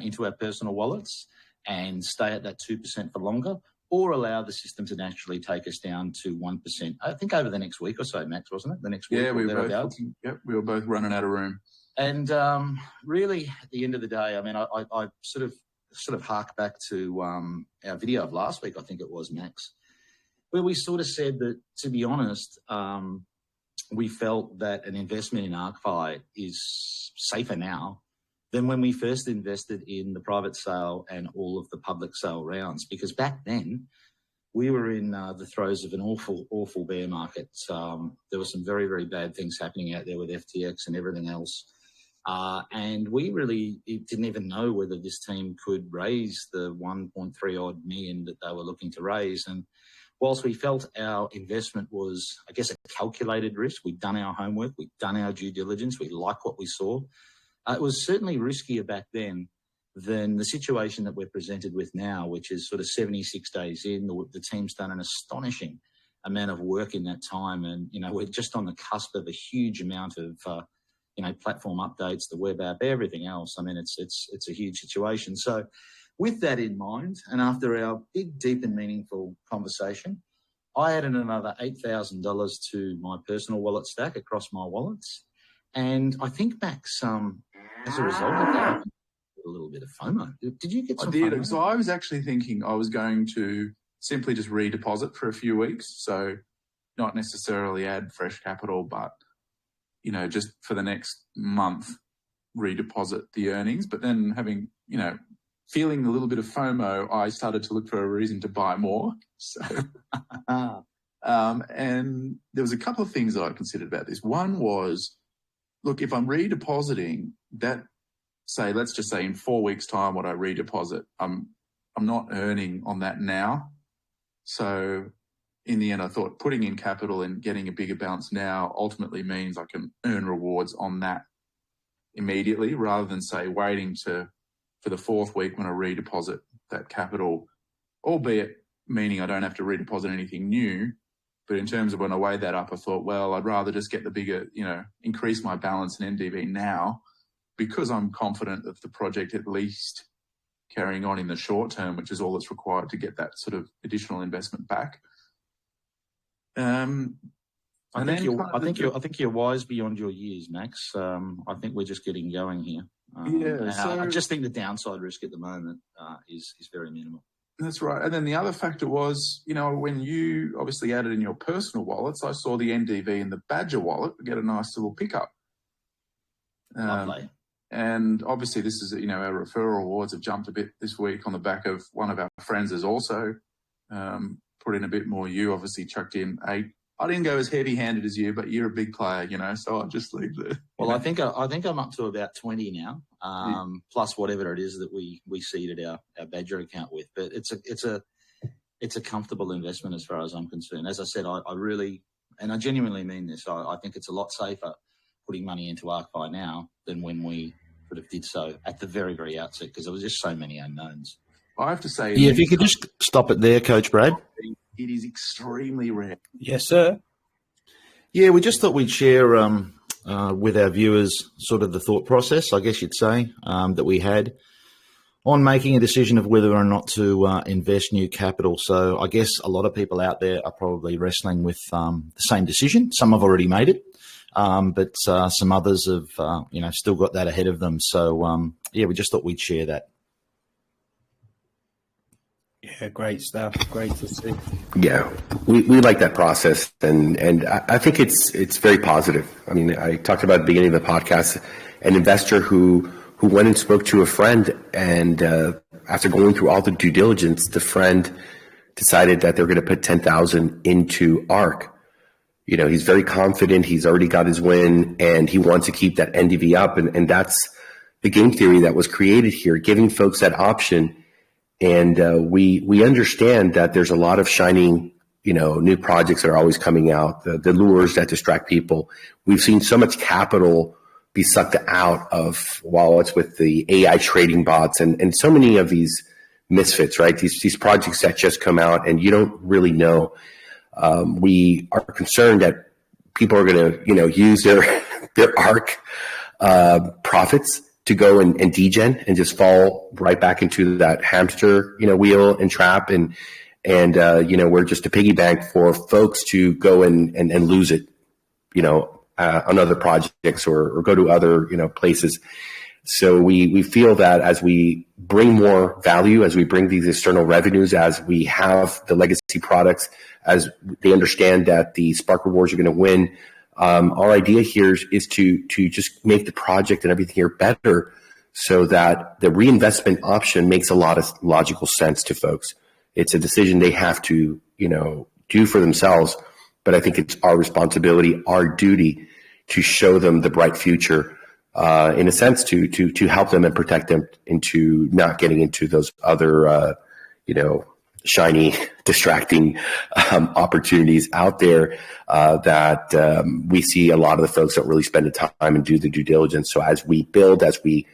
into our personal wallets and stay at that 2% for longer, or allow the system to naturally take us down to 1%. I think over the next week or so, Max, wasn't it? The next week. Yeah, we were both running out of room. And really, at the end of the day, I mean, I sort of hark back to our video of last week, I think it was, Max, where we sort of said that, to be honest, we felt that an investment in Arkfi is safer now than when we first invested in the private sale and all of the public sale rounds. Because back then, we were in the throes of an awful bear market. There were some very, very bad things happening out there with FTX and everything else. And we really didn't even know whether this team could raise the 1.3 odd million that they were looking to raise. And whilst we felt our investment was, I guess, a calculated risk, we'd done our homework, we'd done our due diligence, we liked what we saw. It was certainly riskier back then than the situation that we're presented with now, which is sort of 76 days in. The team's done an astonishing amount of work in that time. And, we're just on the cusp of a huge amount of, platform updates, the web app, everything else. I mean, it's a huge situation. So with that in mind, and after our big, deep and meaningful conversation, I added another $8,000 to my personal wallet stack across my wallets. And I think, Max, as a result of that, a little bit of FOMO. Did you get some FOMO? I did. So I was actually thinking I was going to simply just redeposit for a few weeks. So not necessarily add fresh capital, but, just for the next month, redeposit the earnings. But then having, feeling a little bit of FOMO, I started to look for a reason to buy more. So, and there was a couple of things that I considered about this. One was, look, if I'm redepositing that, let's just say in 4 weeks' time, what I redeposit, I'm not earning on that now. So in the end, I thought putting in capital and getting a bigger balance now ultimately means I can earn rewards on that immediately, rather than waiting for the 4th week when I redeposit that capital, albeit meaning I don't have to redeposit anything new. But in terms of when I weighed that up, I thought, well, I'd rather just get the bigger, increase my balance in NDV now, because I'm confident of the project at least carrying on in the short term, which is all that's required to get that sort of additional investment back. I think you're wise beyond your years, Max. I think we're just getting going here. I just think the downside risk at the moment is very minimal. That's right. And then the other factor was, when you obviously added in your personal wallets, I saw the NDV in the Badger wallet get a nice little pickup. Lovely. And obviously this is, our referral rewards have jumped a bit this week on the back of one of our friends has also put in a bit more. You obviously chucked in 8. I didn't go as heavy-handed as you, but you're a big player, so I'll just leave the... Well, I think I'm up to about 20 now, plus whatever it is that we seeded our Badger account with. But it's a comfortable investment as far as I'm concerned. As I said, I really, and I genuinely mean this, I think it's a lot safer putting money into Arkfi now than when we sort of did so at the very, very outset, because there was just so many unknowns. I have to say... Yeah, if you could just stop it there, Coach Brad. It is extremely rare. Yes, sir. Yeah, we just thought we'd share with our viewers sort of the thought process, I guess you'd say, that we had on making a decision of whether or not to invest new capital. So I guess a lot of people out there are probably wrestling with the same decision. Some have already made it, but some others have, still got that ahead of them. So, we just thought we'd share that. Yeah, great stuff. Great to see. Yeah, we like that process, and I think it's very positive. I mean, I talked about at the beginning of the podcast, an investor who went and spoke to a friend, and after going through all the due diligence, the friend decided that they're going to put 10,000 into ARK. He's very confident. He's already got his win, and he wants to keep that NDV up, and that's the game theory that was created here, giving folks that option. And we understand that there's a lot of shining, new projects that are always coming out, the lures that distract people. We've seen so much capital be sucked out of wallets with the AI trading bots and so many of these misfits, right? These projects that just come out and you don't really know. We are concerned that people are going to, use their ARK profits to go and degen and just fall right back into that hamster, wheel and trap. And we're just a piggy bank for folks to go and lose it, on other projects or go to other, places. So we feel that as we bring more value, as we bring these external revenues, as we have the legacy products, as they understand that the Spark rewards are going to win, our idea here is to just make the project and everything here better so that the reinvestment option makes a lot of logical sense to folks. It's a decision they have to, do for themselves. But I think it's our responsibility, our duty to show them the bright future, in a sense, to help them and protect them into not getting into those other, shiny, distracting opportunities out there that we see a lot of the folks don't really spend the time and do the due diligence. So as we build, as we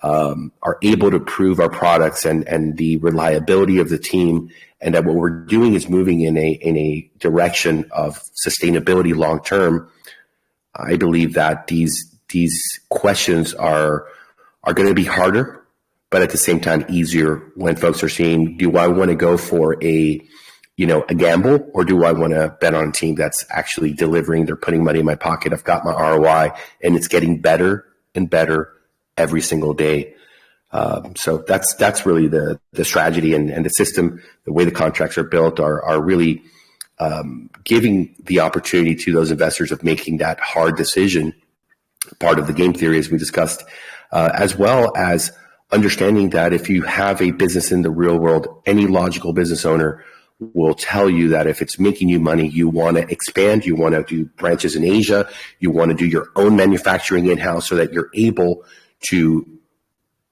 are able to prove our products and the reliability of the team, and that what we're doing is moving in a direction of sustainability long term, I believe that these questions are going to be harder, but at the same time easier when folks are seeing, do I want to go for a gamble, or do I want to bet on a team that's actually delivering? They're putting money in my pocket. I've got my ROI, and it's getting better and better every single day. So that's really the strategy, and the system, the way the contracts are built are really giving the opportunity to those investors of making that hard decision, part of the game theory as we discussed, as well as understanding that if you have a business in the real world, any logical business owner will tell you that if it's making you money, you want to expand, you want to do branches in Asia, you want to do your own manufacturing in-house so that you're able to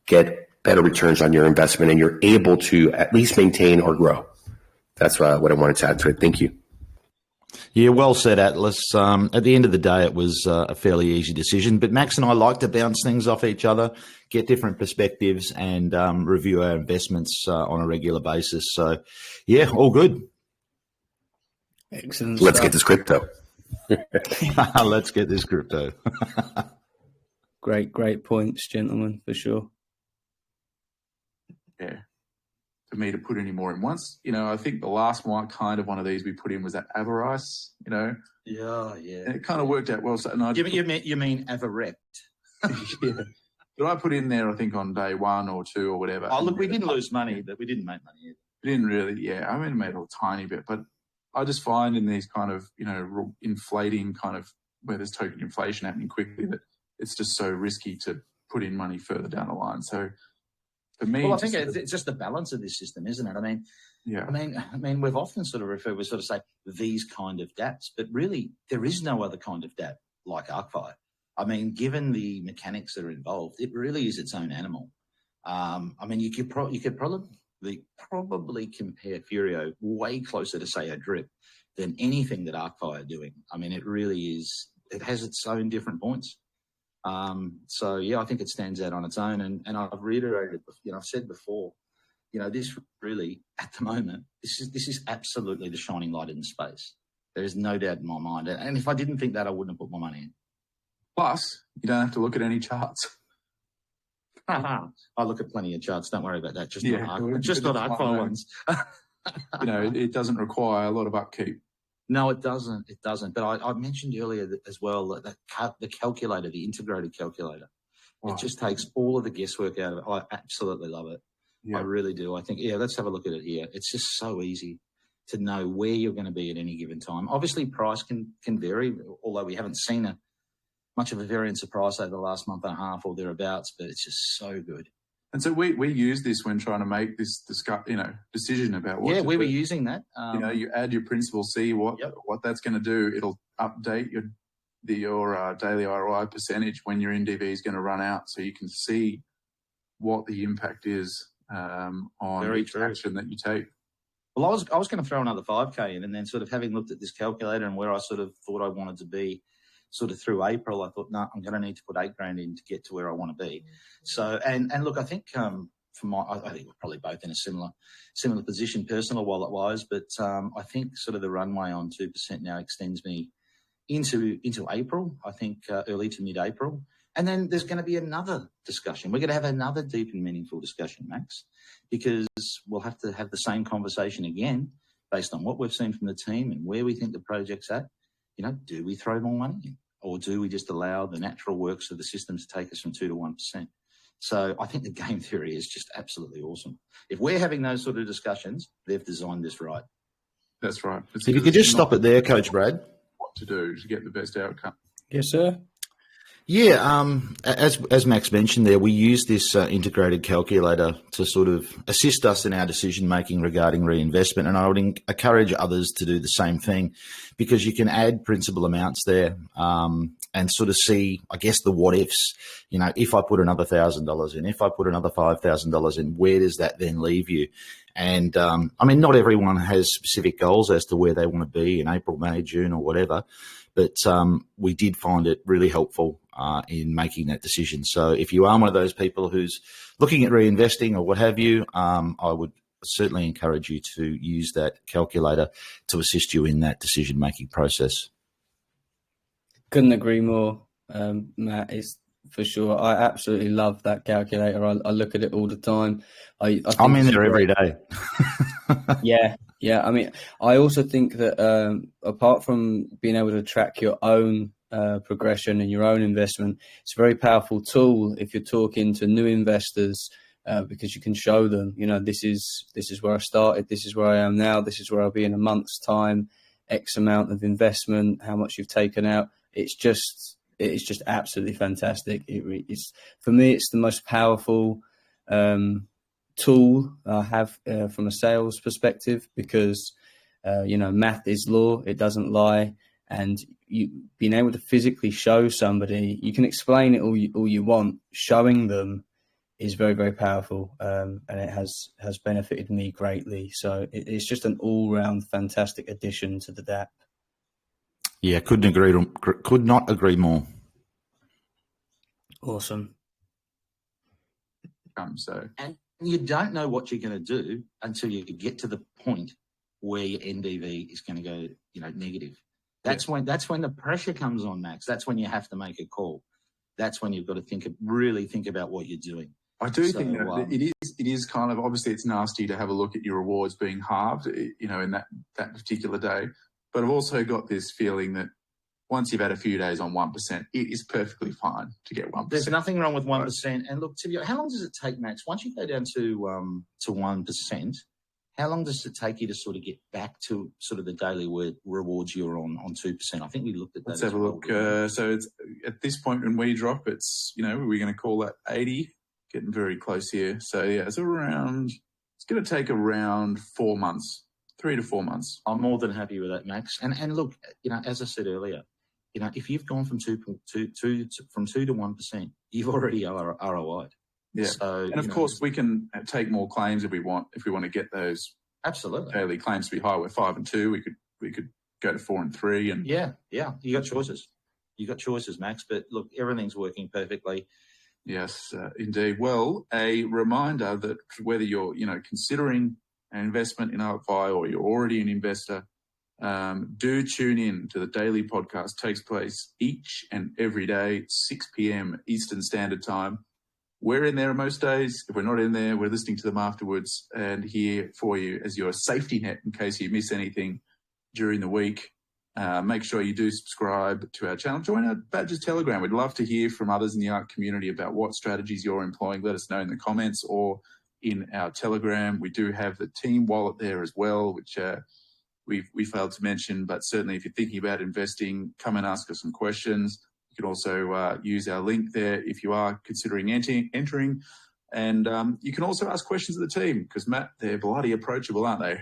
get better returns on your investment and you're able to at least maintain or grow. That's what I wanted to add to it. Thank you. Yeah, well said, Atlas. At the end of the day, it was a fairly easy decision, but Max and I like to bounce things off each other, get different perspectives, and review our investments on a regular basis. So, yeah, all good. Excellent. Let's get this crypto. Let's get this crypto. Great points, gentlemen, for sure. Yeah. For me to put any more in once, I think the last one of these we put in was that Avarice, Yeah. and it kind of worked out well. So, and You mean Avarect? Yeah. But I put in there, I think, on day 1 or 2 or whatever. Oh, look, we didn't lose money, but we didn't make money either. We didn't really, yeah. I mean, it made a tiny bit, but I just find in these kind of, inflating kind of, where there's token inflation happening quickly, that it's just so risky to put in money further down the line. So for me, well, I think it's just the balance of this system, isn't it? I mean, yeah. I mean, we've often sort of referred, we sort of say these kind of dApps, but really there is no other kind of dApp like Arkfi. I mean, given the mechanics that are involved, it really is its own animal. I mean, you could probably compare Furio way closer to, say, a Drip than anything that Arkfi are doing. I mean, it really is. It has its own different points. So yeah, I think it stands out on its own. And I've reiterated, I've said before, this really, at the moment, this is absolutely the shining light in the space. There is no doubt in my mind. And if I didn't think that, I wouldn't have put my money in. Plus, you don't have to look at any charts. I look at plenty of charts. Don't worry about that. Just Yeah, not Arkfi ones. It doesn't require a lot of upkeep. No, it doesn't. It doesn't. But I mentioned earlier as well that the calculator, the integrated calculator, it just takes all of the guesswork out of it. I absolutely love it. Yeah. I really do. I think, let's have a look at it here. It's just so easy to know where you're going to be at any given time. Obviously, price can vary, although we haven't seen much of a variance of price over the last month and a half or thereabouts, but it's just so good. And so we use this when trying to make this decision about what. Yeah, we were using that. You add your principal, see what that's going to do. It'll update your daily ROI percentage when your NDV is going to run out, so you can see what the impact is on each action that you take. Well, I was going to throw another 5K in, and then sort of having looked at this calculator and where I sort of thought I wanted to be, sort of through April, I thought, no, I'm going to need to put $8,000 in to get to where I want to be. So, and look, I think I think we're probably both in a similar position, personal wallet-wise, but I think sort of the runway on 2% now extends me into April, I think early to mid-April. And then there's going to be another discussion. We're going to have another deep and meaningful discussion, Max, because we'll have to have the same conversation again based on what we've seen from the team and where we think the project's at. You know, do we throw more money in, or do we just allow the natural works of the system to take us from 2 to 1%? So I think the game theory is just absolutely awesome. If we're having those sort of discussions, they've designed this right. That's right. If you could just stop it there, Coach Brad. What to do to get the best outcome. Yes, sir. Yeah, as Max mentioned there, we use this integrated calculator to sort of assist us in our decision making regarding reinvestment, and I would encourage others to do the same thing, because you can add principal amounts there and sort of see, I guess, the what ifs. You know, if I put another $1,000 in, if I put another $5,000 in, where does that then leave you? And I mean, not everyone has specific goals as to where they want to be in April, May, June, or whatever. But we did find it really helpful in making that decision. So if you are one of those people who's looking at reinvesting or what have you, I would certainly encourage you to use that calculator to assist you in that decision-making process. Couldn't agree more, Matt. It's for sure. I absolutely love that calculator. I look at it all the time. I'm in there every day. Yeah. I mean, I also think that apart from being able to track your own progression and your own investment, it's a very powerful tool if you're talking to new investors, because you can show them, you know, this is where I started, this is where I am now, this is where I'll be in a month's time, X amount of investment, how much you've taken out. It's just absolutely fantastic. It's for me, it's the most powerful tool I have from a sales perspective, because you know, math is law, it doesn't lie, and you being able to physically show somebody, you can explain it all you want, showing them is very, very powerful, and it has benefited me greatly. So it's just an all-round fantastic addition to the DAP. Yeah, could not agree more. Awesome. And you don't know what you're going to do until you get to the point where your NDV is going to go, you know, negative. That's when the pressure comes on, Max. That's when you have to make a call. That's when you've got to really think about what you're doing. I do think that it is kind of, obviously it's nasty to have a look at your rewards being halved, you know, in that particular day. But I've also got this feeling that once you've had a few days on 1%, it is perfectly fine to get 1%. There's nothing wrong with 1%. And look, how long does it take, Max? Once you go down to 1%, how long does it take you to sort of get back to sort of the daily rewards you're on 2%? I think we looked at that. Let's have a look. So it's at this point when we drop, it's, you know, we're going to call that 80, getting very close here. So yeah, it's going to take around 4 months, 3 to 4 months. I'm more than happy with that, Max. And look, you know, as I said earlier, you know, if you've gone from 2 to 1%, you've already ROI'd. Yeah. So, and of course, we can take more claims if we want to get those absolutely daily claims to be high. We're 5 and 2. We could go to 4 and 3. And yeah. You got choices. Max. But look, everything's working perfectly. Yes, indeed. Well, a reminder that whether you're, you know, considering an investment in Arkfi or you're already an investor, do tune in to the daily podcast. It takes place each and every day, 6 p.m. Eastern Standard Time. We're in there most days. If we're not in there, we're listening to them afterwards and here for you as your safety net in case you miss anything during the week. Make sure you do subscribe to our channel. Join our Badgers Telegram. We'd love to hear from others in the ARK community about what strategies you're employing. Let us know in the comments or in our Telegram. We do have the team wallet there as well, which we failed to mention. But certainly if you're thinking about investing, come and ask us some questions. You can also use our link there if you are considering entering. And you can also ask questions of the team because, Matt, they're bloody approachable, aren't they?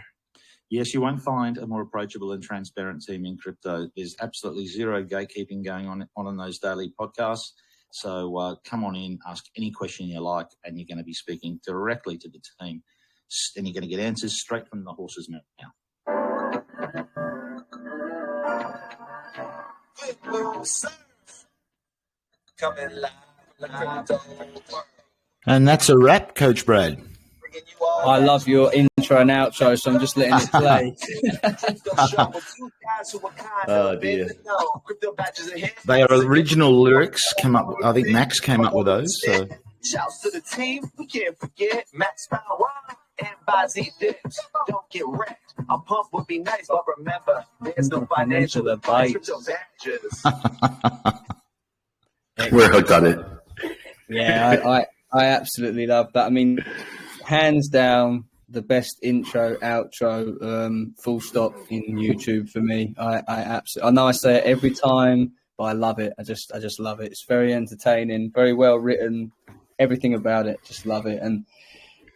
Yes, you won't find a more approachable and transparent team in crypto. There's absolutely zero gatekeeping going on those daily podcasts. So come on in, ask any question you like, and you're going to be speaking directly to the team. And you're going to get answers straight from the horse's mouth now. Coming live. And that's a wrap, Coach Brad. I love your intro and outro, so I'm just letting it play. Oh, dear. They are original lyrics. I think Max came up with those. So. Shouts to the team. We can't forget Max Power and Bazzi Dips. Don't get wrecked. A pump would be nice, but remember, there's no financial advice. We're hooked on it. Yeah, I absolutely love that. I mean, hands down, the best intro, outro, full stop in YouTube for me. I absolutely, I know I say it every time, but I love it. I just love it. It's very entertaining, very well written, everything about it. Just love it. And,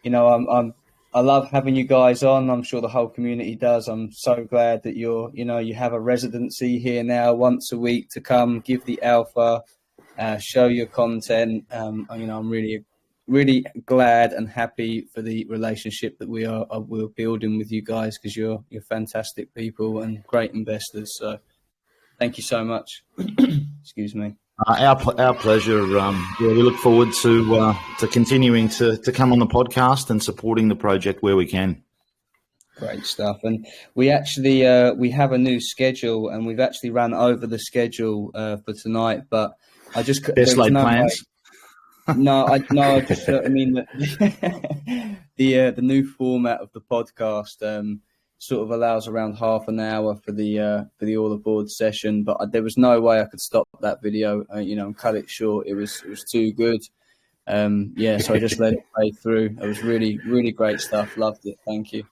you know, I love having you guys on. I'm sure the whole community does. I'm so glad that you have a residency here now once a week to come give the alpha, show your content. I'm really glad and happy for the relationship that we're building with you guys, because you're fantastic people and great investors. So thank you so much. Excuse me. Our pleasure. We look forward to continuing to come on the podcast and supporting the project where we can. Great stuff. And we actually we have a new schedule, and we've actually run over the schedule for tonight. But I just best laid plans. I mean the new format of the podcast sort of allows around half an hour for the all aboard session, but there was no way I could stop that video, and cut it short. It was too good. So I just let it play through. It was really, really great stuff. Loved it. Thank you.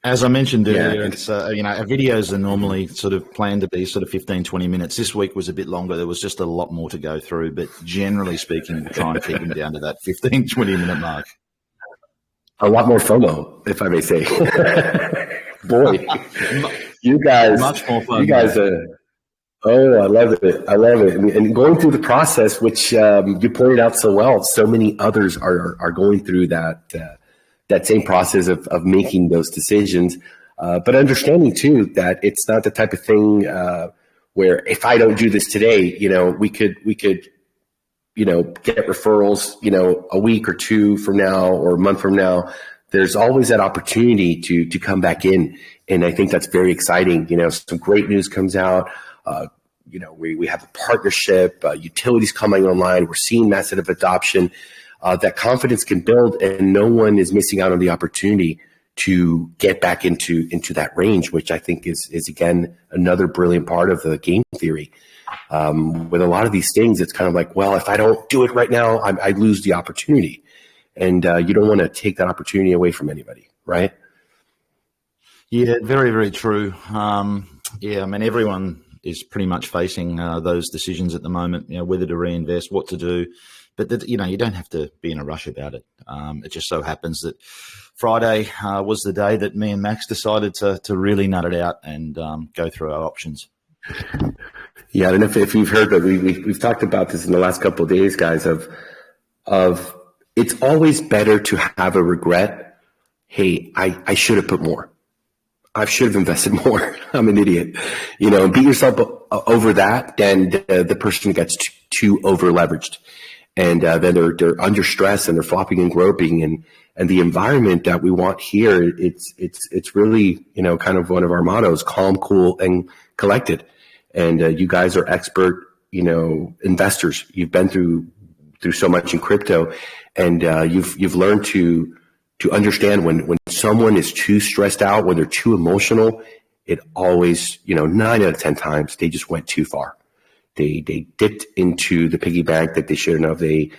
As I mentioned earlier, it's our videos are normally sort of planned to be sort of 15, 20 minutes. This week was a bit longer. There was just a lot more to go through, but generally speaking, we're trying to keep them down to that 15, 20-minute mark. A lot more FOMO, if I may say. Boy, you guys, much more fun. You guys are. Oh, I love it. I love it. And going through the process, which you pointed out so well, so many others are going through that same process of making those decisions. But understanding too that it's not the type of thing where if I don't do this today, we could get referrals, a week or two from now or a month from now. There's always that opportunity to come back in. And I think that's very exciting. Some great news comes out. We have a partnership, utilities coming online. We're seeing massive adoption. That confidence can build, and no one is missing out on the opportunity to get back into that range, which I think is again another brilliant part of the game theory. With a lot of these things, it's kind of like, well, if I don't do it right now, I lose the opportunity. And you don't want to take that opportunity away from anybody, right? Yeah, very, very true. Everyone is pretty much facing those decisions at the moment, whether to reinvest, what to do. But, you don't have to be in a rush about it. It just so happens that Friday was the day that me and Max decided to really nut it out and go through our options. Yeah, I don't know if you've heard, but we've talked about this in the last couple of days, guys, of it's always better to have a regret. Hey, I should have put more. I should have invested more. I'm an idiot. And beat yourself over that, then the person gets too over leveraged. And then they're under stress and they're flopping and groping, and the environment that we want here, it's really, kind of one of our mottos: calm, cool, and collected. And you guys are expert, investors. You've been through so much in crypto, and you've learned to understand when someone is too stressed out, when they're too emotional, it always, 9 out of 10 times they just went too far. They dipped into the piggy bank that they shouldn't have. They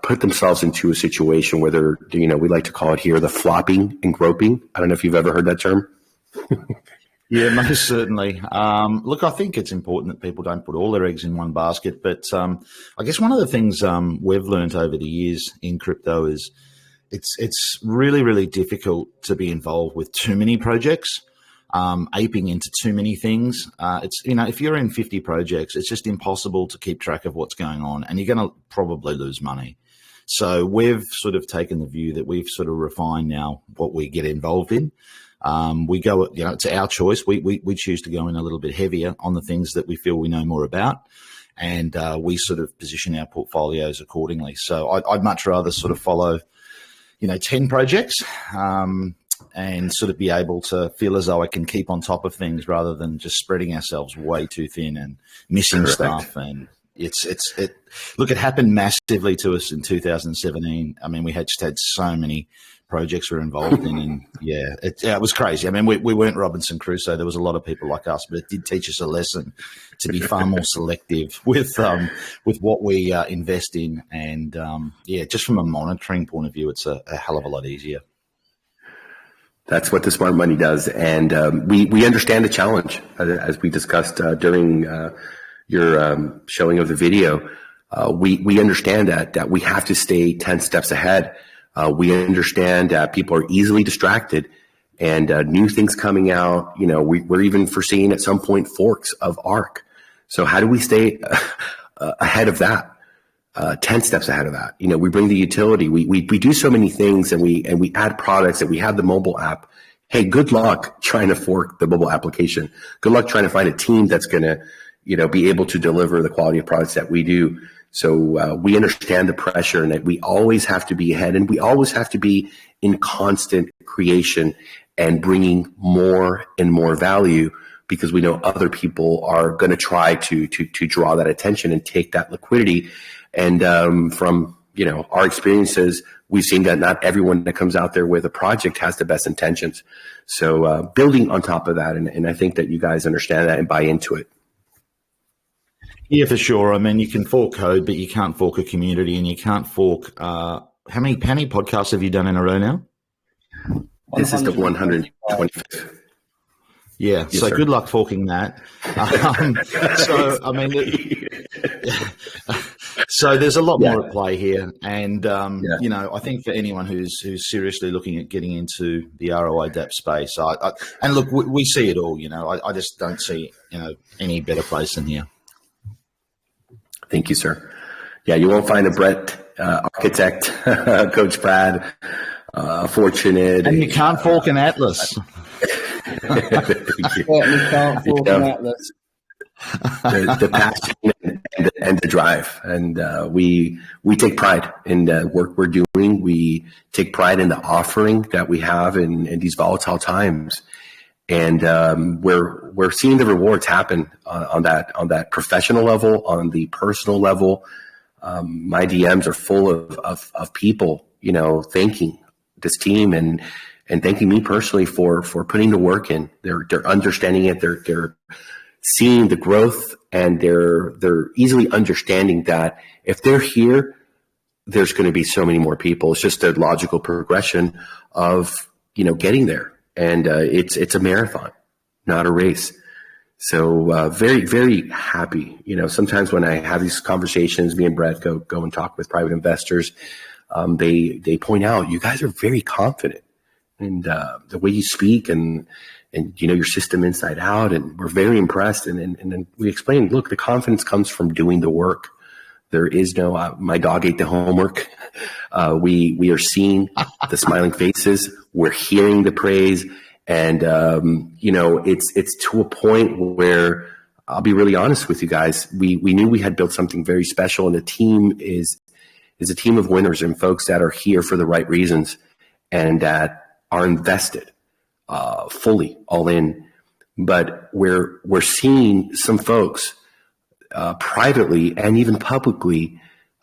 put themselves into a situation where they're, we like to call it here the flopping and groping. I don't know if you've ever heard that term. Yeah, most certainly. Look, I think it's important that people don't put all their eggs in one basket. But I guess one of the things we've learned over the years in crypto is it's really, really difficult to be involved with too many projects. Aping into too many things. If you're in 50 projects, it's just impossible to keep track of what's going on, and you're going to probably lose money. So we've sort of taken the view that we've sort of refined now what we get involved in. We go, it's our choice. We choose to go in a little bit heavier on the things that we feel we know more about. and we sort of position our portfolios accordingly. So I'd much rather sort of follow, 10 projects and sort of be able to feel as though I can keep on top of things rather than just spreading ourselves way too thin and missing stuff. And it happened massively to us in 2017. I mean, we just had so many projects we were involved in, and it was crazy. I mean, we weren't Robinson Crusoe. There was a lot of people like us, but it did teach us a lesson to be far more selective with what we invest in. And just from a monitoring point of view, it's a hell of a lot easier. That's what the smart money does, and we understand the challenge, as we discussed during your showing of the video. We understand that we have to stay 10 steps ahead. We understand that people are easily distracted, and new things coming out. We're even foreseeing at some point forks of ARK. So how do we stay ahead of that? 10 steps ahead of that. We bring the utility. We do so many things, and we add products, and we have the mobile app. Hey, good luck trying to fork the mobile application. Good luck trying to find a team that's going to, be able to deliver the quality of products that we do. So we understand the pressure, and that we always have to be ahead, and we always have to be in constant creation and bringing more and more value, because we know other people are going to try to draw that attention and take that liquidity. And from our experiences, we've seen that not everyone that comes out there with a project has the best intentions. So building on top of that, and I think that you guys understand that and buy into it. Yeah, for sure. I mean, you can fork code, but you can't fork a community, and you can't fork. How many podcasts have you done in a row now? This is the 125th. Yeah, yes, so sir. Good luck forking that. So there's a lot more at play here, and I think for anyone who's seriously looking at getting into the ROI DAP space, and look, we see it all. I just don't see any better place than here. Thank you, sir. Yeah, you won't find a Brett architect, Coach Brad, fortunate. And you can't fork an Atlas. Certainly can't fork an Atlas. The passion and the drive. And we take pride in the work we're doing. We take pride in the offering that we have in these volatile times. And we're seeing the rewards happen on that professional level, on the personal level. My DMs are full of people, thanking this team and thanking me personally for putting the work in. They're understanding it. They're seeing the growth, and they're easily understanding that if they're here, there's going to be so many more people. It's just a logical progression of getting there. And it's a marathon, not a race. So very, very happy. Sometimes when I have these conversations, me and Brett go and talk with private investors. They point out, you guys are very confident, and the way you speak and your system inside out, and we're very impressed. And then we explain, look, the confidence comes from doing the work. There is no, my dog ate the homework. We are seeing the smiling faces. We're hearing the praise. And, it's to a point where I'll be really honest with you guys. We knew we had built something very special, and the team is a team of winners and folks that are here for the right reasons and that are invested fully, all in. But we're seeing some folks privately and even publicly,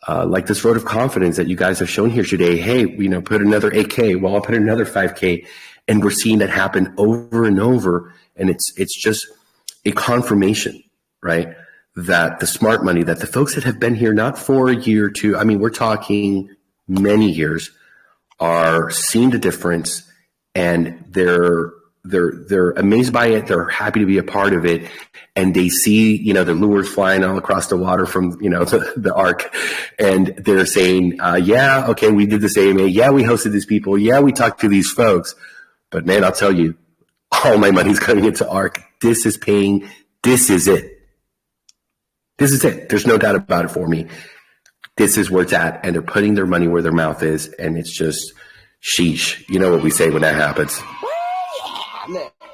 like this vote of confidence that you guys have shown here today. Hey, put another 8K. Well, I'll put another 5K. And we're seeing that happen over and over. And it's just a confirmation, right? That the smart money, that the folks that have been here not for a year or two, I mean, we're talking many years, are seeing the difference, and they're amazed by it. They're happy to be a part of it. And they see, the lures flying all across the water from, the ARK. And they're saying, yeah, okay, we did the same. Yeah, we hosted these people. Yeah, we talked to these folks. But man, I'll tell you, all my money's coming into ARK. This is paying. This is it. This is it. There's no doubt about it for me. This is where it's at. And they're putting their money where their mouth is. And it's just, sheesh. You know what we say when that happens.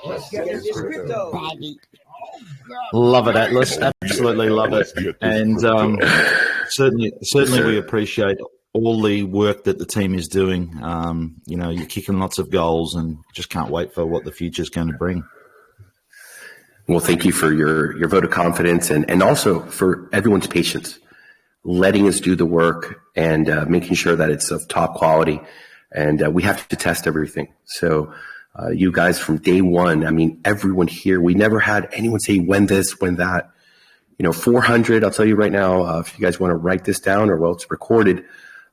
Let's get this crypto. Love it, Atlas. Absolutely love it. And certainly we appreciate all the work that the team is doing. You're kicking lots of goals and just can't wait for what the future is going to bring. Well, thank you for your vote of confidence and also for everyone's patience, letting us do the work and making sure that it's of top quality. And we have to test everything. So you guys from day one, I mean, everyone here, we never had anyone say when this, when that. 400, I'll tell you right now, if you guys want to write this down or, well, it's recorded,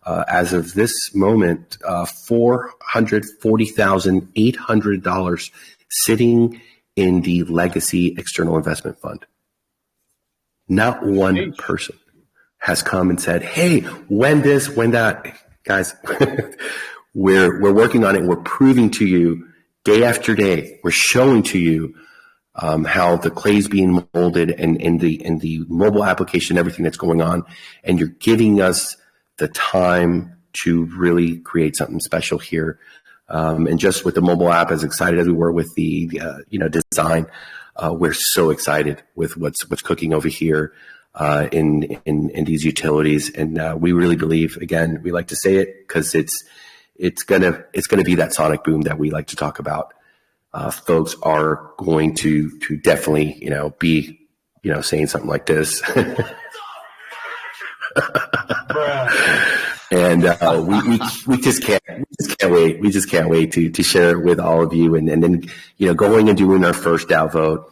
as of this moment, $440,800 sitting in the Legacy External Investment Fund. Not one person has come and said, hey, when this, when that. Guys, we're working on it. We're proving to you day after day. We're showing to you how the clay's being molded and in the mobile application, everything that's going on. And you're giving us the time to really create something special here. And just with the mobile app, as excited as we were with the design, we're so excited with what's cooking over here in these utilities. And we really believe, again, we like to say it because it's gonna be that sonic boom that we like to talk about. Folks are going to definitely be saying something like this. And we just can't wait. We just can't wait to share it with all of you. And then going and doing our first DAO vote,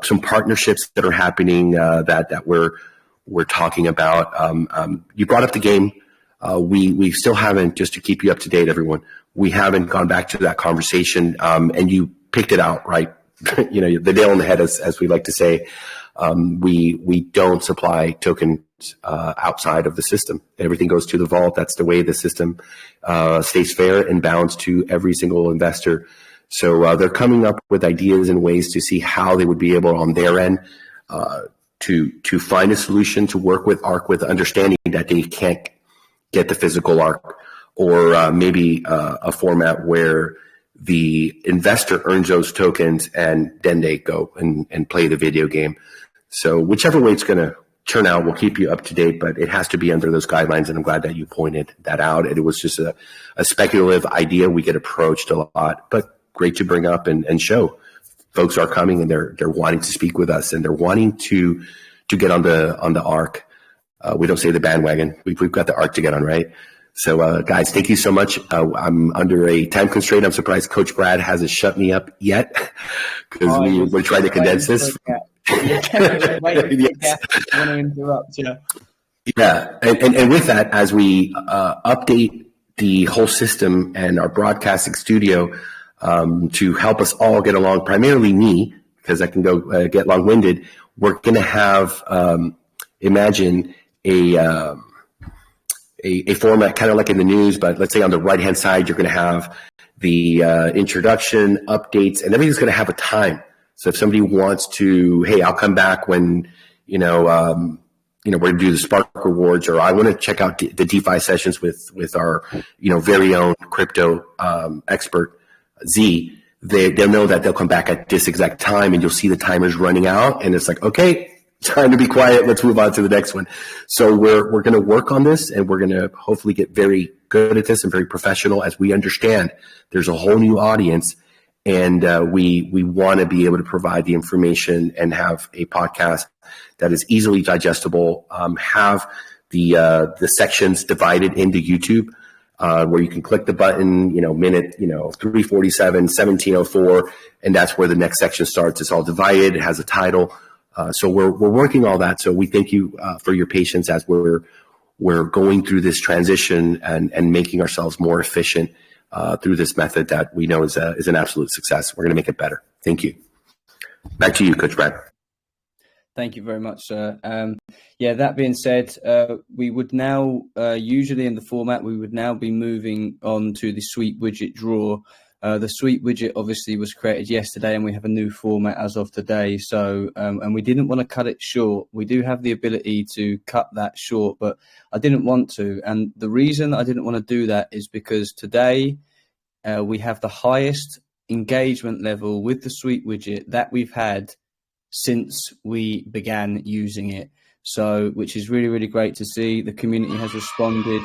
some partnerships that are happening that we're talking about. You brought up the game. We still haven't, just to keep you up to date, everyone. We haven't gone back to that conversation, and you picked it out right. The nail on the head, as we like to say. We don't supply tokens outside of the system. Everything goes to the vault. That's the way the system stays fair and balanced to every single investor. So they're coming up with ideas and ways to see how they would be able on their end to find a solution to work with ARK, with understanding that they can't get the physical ARK, or maybe a format where the investor earns those tokens and then they go and play the video game. So whichever way it's going to turn out, we'll keep you up to date, but it has to be under those guidelines. And I'm glad that you pointed that out. It was just a speculative idea. We get approached a lot, but great to bring up and show. Folks are coming and they're wanting to speak with us, and they're wanting to get on the ARK. We don't say the bandwagon. We've got the ARK to get on, right? So, guys, thank you so much. I'm under a time constraint. I'm surprised Coach Brad hasn't shut me up yet, because we're trying to condense this. Yes. I want to interrupt you. Yeah, and with that, as we update the whole system and our broadcasting studio to help us all get along, primarily me, because I can go get long-winded, we're going to have, imagine a format kind of like in the news, but let's say on the right-hand side, you're going to have the introduction, updates, and everything's going to have a time. So if somebody wants to, hey, I'll come back when, we're going to do the Spark Rewards, or I want to check out the DeFi sessions with our, very own crypto expert, Z, they'll know that they'll come back at this exact time, and you'll see the timers running out, and it's like, okay, time to be quiet. Let's move on to the next one. So we're going to work on this, and we're going to hopefully get very good at this and very professional, as we understand there's a whole new audience, and we want to be able to provide the information and have a podcast that is easily digestible. Have the sections divided into YouTube, where you can click the button, minute 347, 1704, and that's where the next section starts. It's all divided. It has a title. So we're working all that. So we thank you for your patience as we're going through this transition and making ourselves more efficient through this method that we know is an absolute success. We're going to make it better. Thank you. Back to you, Coach Brad. Thank you very much, sir. That being said, we would now, usually in the format, we would now be moving on to the Sweet Widget draw. The Sweet Widget obviously was created yesterday, and we have a new format as of today. So, and we didn't want to cut it short. We do have the ability to cut that short, but I didn't want to. And the reason I didn't want to do that is because today we have the highest engagement level with the Sweet Widget that we've had since we began using it. So, which is really, really great to see. The community has responded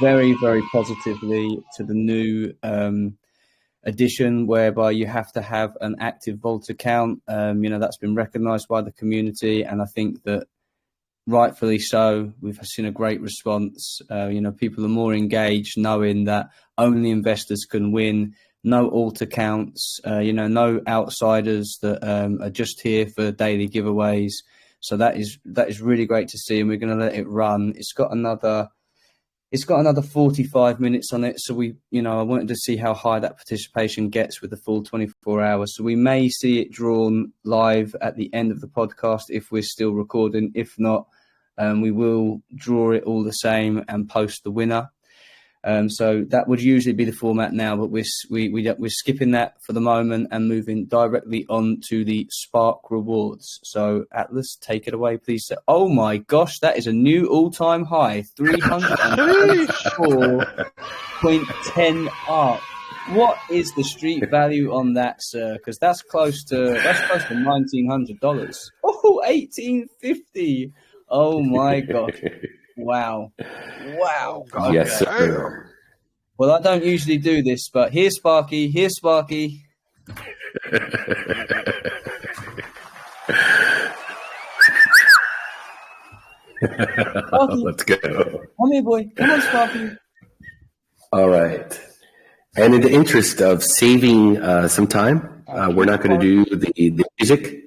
very, very positively to the new addition, whereby you have to have an active vault account. That's been recognised by the community, and I think that rightfully so. We've seen a great response. People are more engaged, knowing that only investors can win. No alt accounts, no outsiders that are just here for daily giveaways. So that is really great to see, and we're going to let it run. It's got another 45 minutes on it. So I wanted to see how high that participation gets with the full 24 hours. So we may see it drawn live at the end of the podcast if we're still recording. If not, we will draw it all the same and post the winner. So that would usually be the format now, but we're skipping that for the moment and moving directly on to the Spark rewards. So Atlas, take it away, please. Oh my gosh, that is a new all-time high, 324.10 ARK. What is the street value on that, sir? Because that's close to $1,900. Oh, $1,850. Oh my god. Wow. Okay. Yes, sir. Well, I don't usually do this, but here's Sparky. Let's go. Come here, boy. Come on, Sparky. All right. And in the interest of saving some time, we're not going to do the music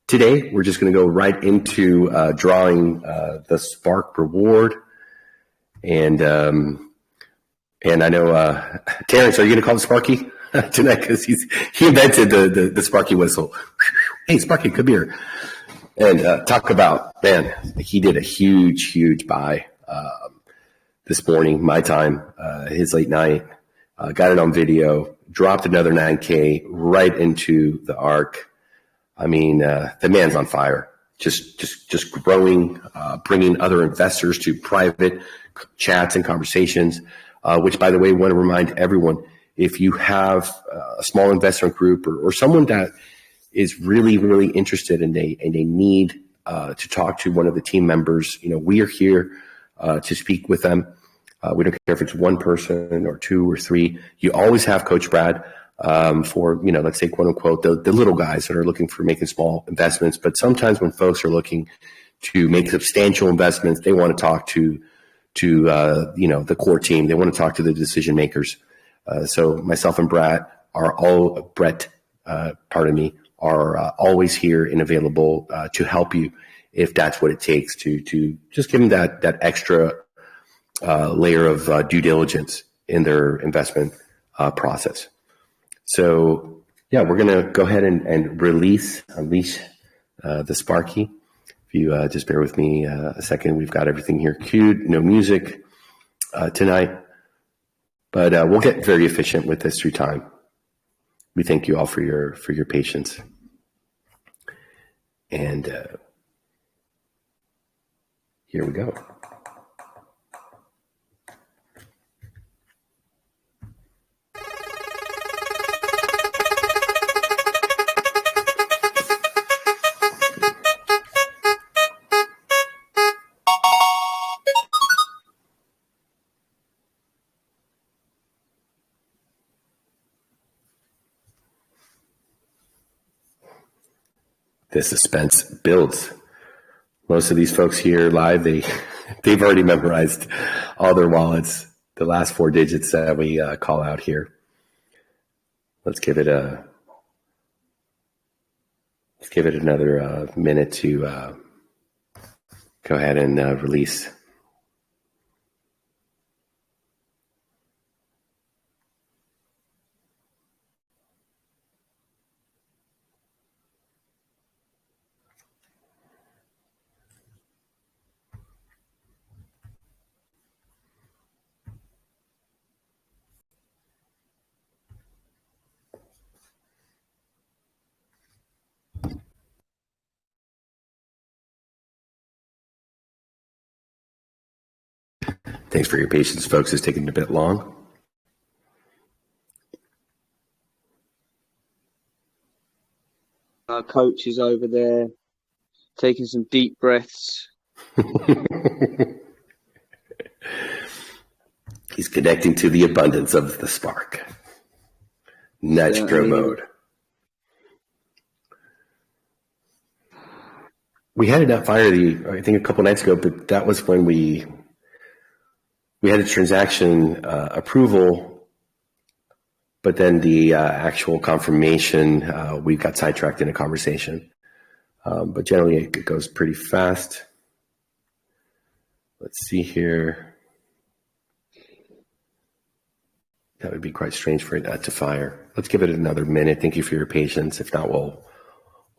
today. We're just going to go right into drawing the Spark reward. And I know, Terrence, are you going to call him Sparky tonight? Because he invented the Sparky whistle. Hey, Sparky, come here. And talk about, man, he did a huge buy this morning, my time, his late night. Got it on video, dropped another 9K right into the ARK. I mean, the man's on fire, just growing, bringing other investors to private chats and conversations, which, by the way, I want to remind everyone, if you have a small investment group or someone that is really, really interested and they need to talk to one of the team members, we are here to speak with them. We don't care if it's one person or two or three. You always have Coach Brad for, let's say, quote unquote, the little guys that are looking for making small investments. But sometimes when folks are looking to make substantial investments, they want to talk to the core team. They want to talk to the decision makers. So myself and Brett are always here and available to help you if that's what it takes to just give them that extra layer of due diligence in their investment process. So, yeah, we're going to go ahead and unleash the Sparky. If you just bear with me a second, we've got everything here queued, no music tonight, but we'll get very efficient with this through time. We thank you all for your patience. And here we go. The suspense builds. Most of these folks here live, they've already memorized all their wallets, the last four digits that we call out here. Let's give it another minute to go ahead and release. Thanks for your patience, folks. It's taking a bit long. our coach is over there taking some deep breaths. He's connecting to the abundance of the spark. Nitro mode. We had it at Fire, I think a couple nights ago, but that was when we had a transaction approval, but then the actual confirmation, we got sidetracked in a conversation. But generally, it goes pretty fast. Let's see here. That would be quite strange for it to fire. Let's give it another minute. Thank you for your patience. If not, we'll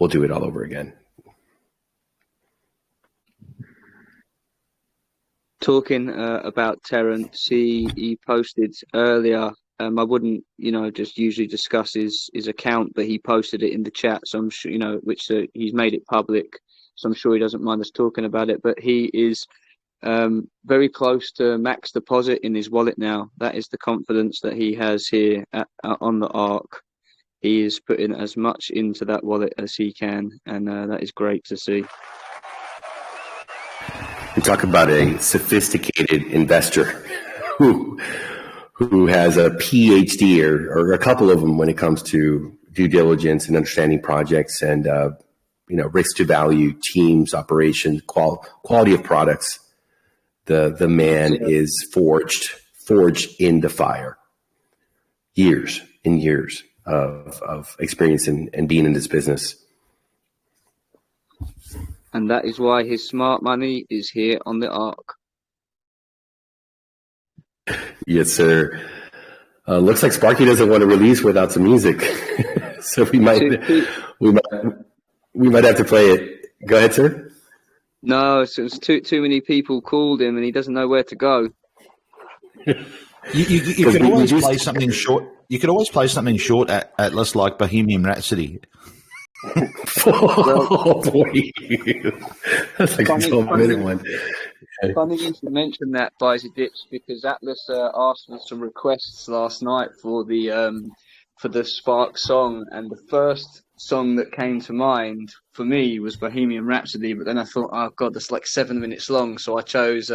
do it all over again. Talking about Terence, he posted earlier. I wouldn't, just usually discuss his account, but he posted it in the chat. So I'm sure, which he's made it public. So I'm sure he doesn't mind us talking about it. But he is very close to max deposit in his wallet now. That is the confidence that he has here on the ARK. He is putting as much into that wallet as he can, and that is great to see. We talk about a sophisticated investor who has a PhD or a couple of them when it comes to due diligence and understanding projects and risk to value, teams, operations, quality of products. The man is forged in the fire. Years and years of experience and being in this business. And that is why his smart money is here on the ARK. Yes, sir. Looks like Sparky doesn't want to release without some music, so we might have to play it. Go ahead, sir. No, it's too many people called him, and he doesn't know where to go. You could always play something short. You could always play something short at Atlas, like Bohemian Rhapsody. Oh boy, that's like a 12-minute one. Funny you should mention that, Bizy Dips, because Atlas asked for some requests last night for the Spark song, and the first song that came to mind for me was Bohemian Rhapsody. But then I thought, oh god, that's like 7 minutes long, so I chose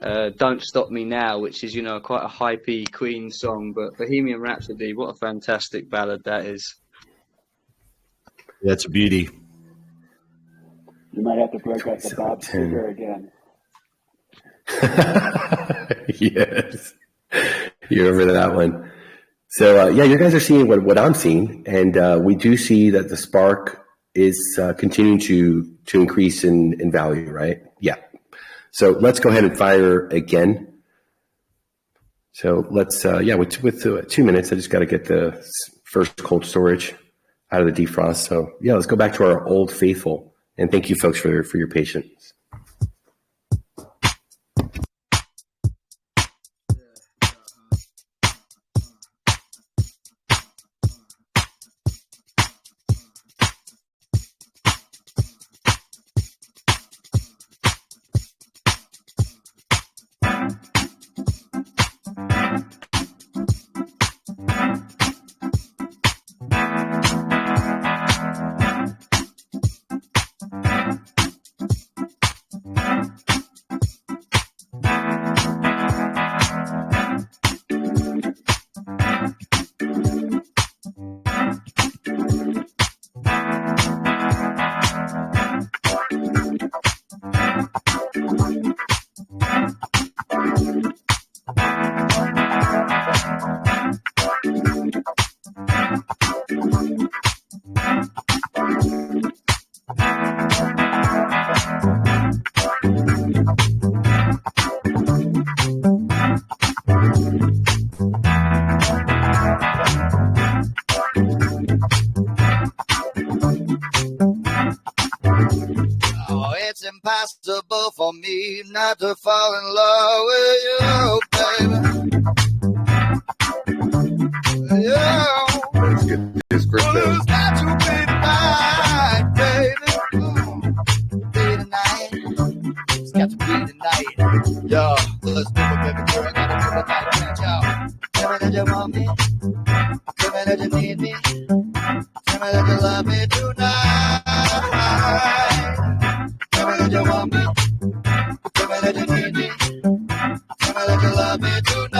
"Don't Stop Me Now," which is quite a hypey Queen song. But Bohemian Rhapsody, what a fantastic ballad that is. That's a beauty. You might have to break out the Bob Seger again. Yes, you remember that one. So you guys are seeing what I'm seeing, and we do see that the Spark is continuing to increase in value, right? Yeah. So let's go ahead and fire again. So let's with 2 minutes, I just got to get the first cold storage out of the defrost. So let's go back to our old faithful. And thank you folks for your patience. It's impossible for me not to fall in love with you, baby. Yeah. Let's get this crypto. It's got to be tonight, baby. Be tonight. It's got to be tonight. Yo, let's do it, baby girl. I gotta do it like that, y'all. Tell me that you want me. Tell me that you need me. Tell me that you love me too. want me. Tell me that you need me. Tell me that you love me tonight.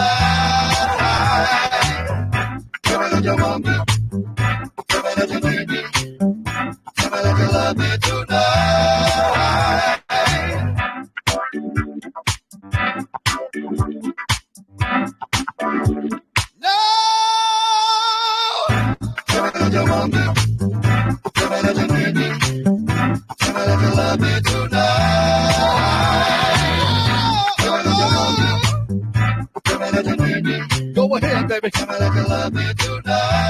Tell me that you want me. Tell me that you need me. Tell me that you love me tonight. No! Tell me that you want me. Tell me that you need me. Tell me that you love me tonight. Tell me that you want me. Tell me that you need me. Go ahead, baby. Tell me that you love me tonight.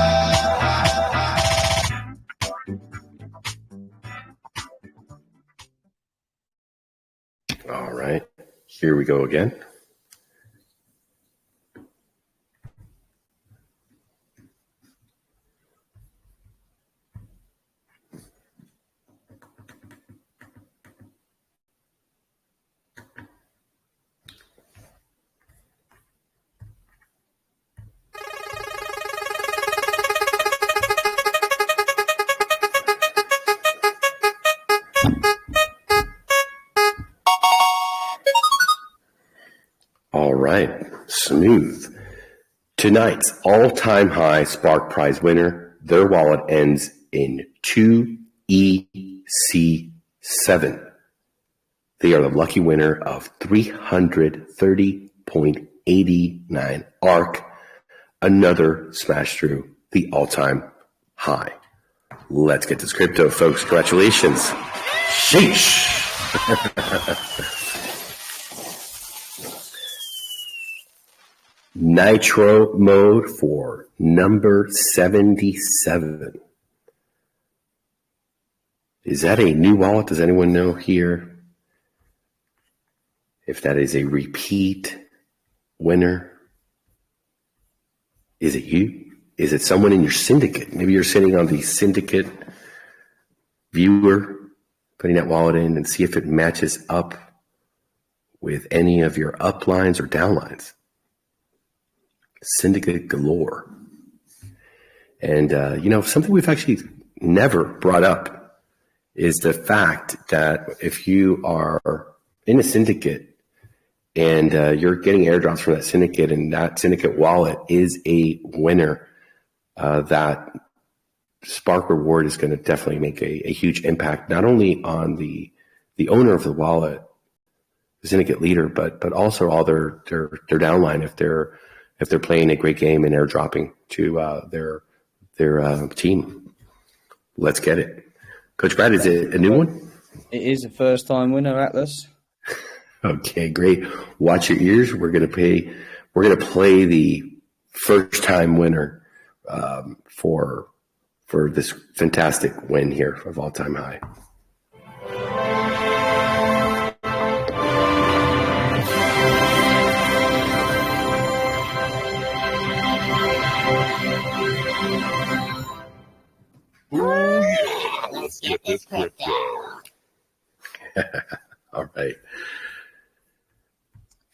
All right, here we go again. All right, smooth. Tonight's all-time high Spark Prize winner, their wallet ends in 2EC7. They are the lucky winner of 330.89 ARK, another smash through the all-time high. Let's get this crypto, folks. Congratulations. Sheesh. Nitro mode for number 77. Is that a new wallet? Does anyone know here if that is a repeat winner? Is it you? Is it someone in your syndicate? Maybe you're sitting on the syndicate viewer, putting that wallet in and see if it matches up with any of your uplines or downlines. Syndicate galore. And, something we've actually never brought up is the fact that if you are in a syndicate and you're getting airdrops from that syndicate and that syndicate wallet is a winner, that Spark reward is going to definitely make a huge impact, not only on the owner of the wallet, the syndicate leader, but also all their downline if they're playing a great game and airdropping to their team. Let's get it. Coach Brad, is it a new one? It is a first-time winner, Atlas. Okay, great. Watch your ears. We're gonna play the first-time winner for this fantastic win here of all-time high. Let's get this crypto. All right.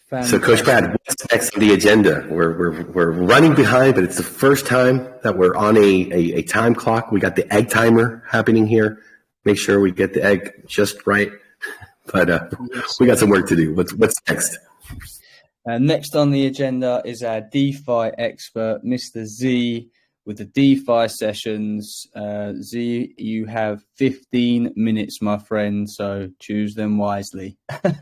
Fantastic. So, Coach Brad, what's next on the agenda? We're running behind, but it's the first time that we're on a time clock. We got the egg timer happening here. Make sure we get the egg just right. But we got some work to do. What's next? Next on the agenda is our DeFi expert, Mr. Z, with the DeFi sessions. Z, you have 15 minutes, my friend, so choose them wisely. How's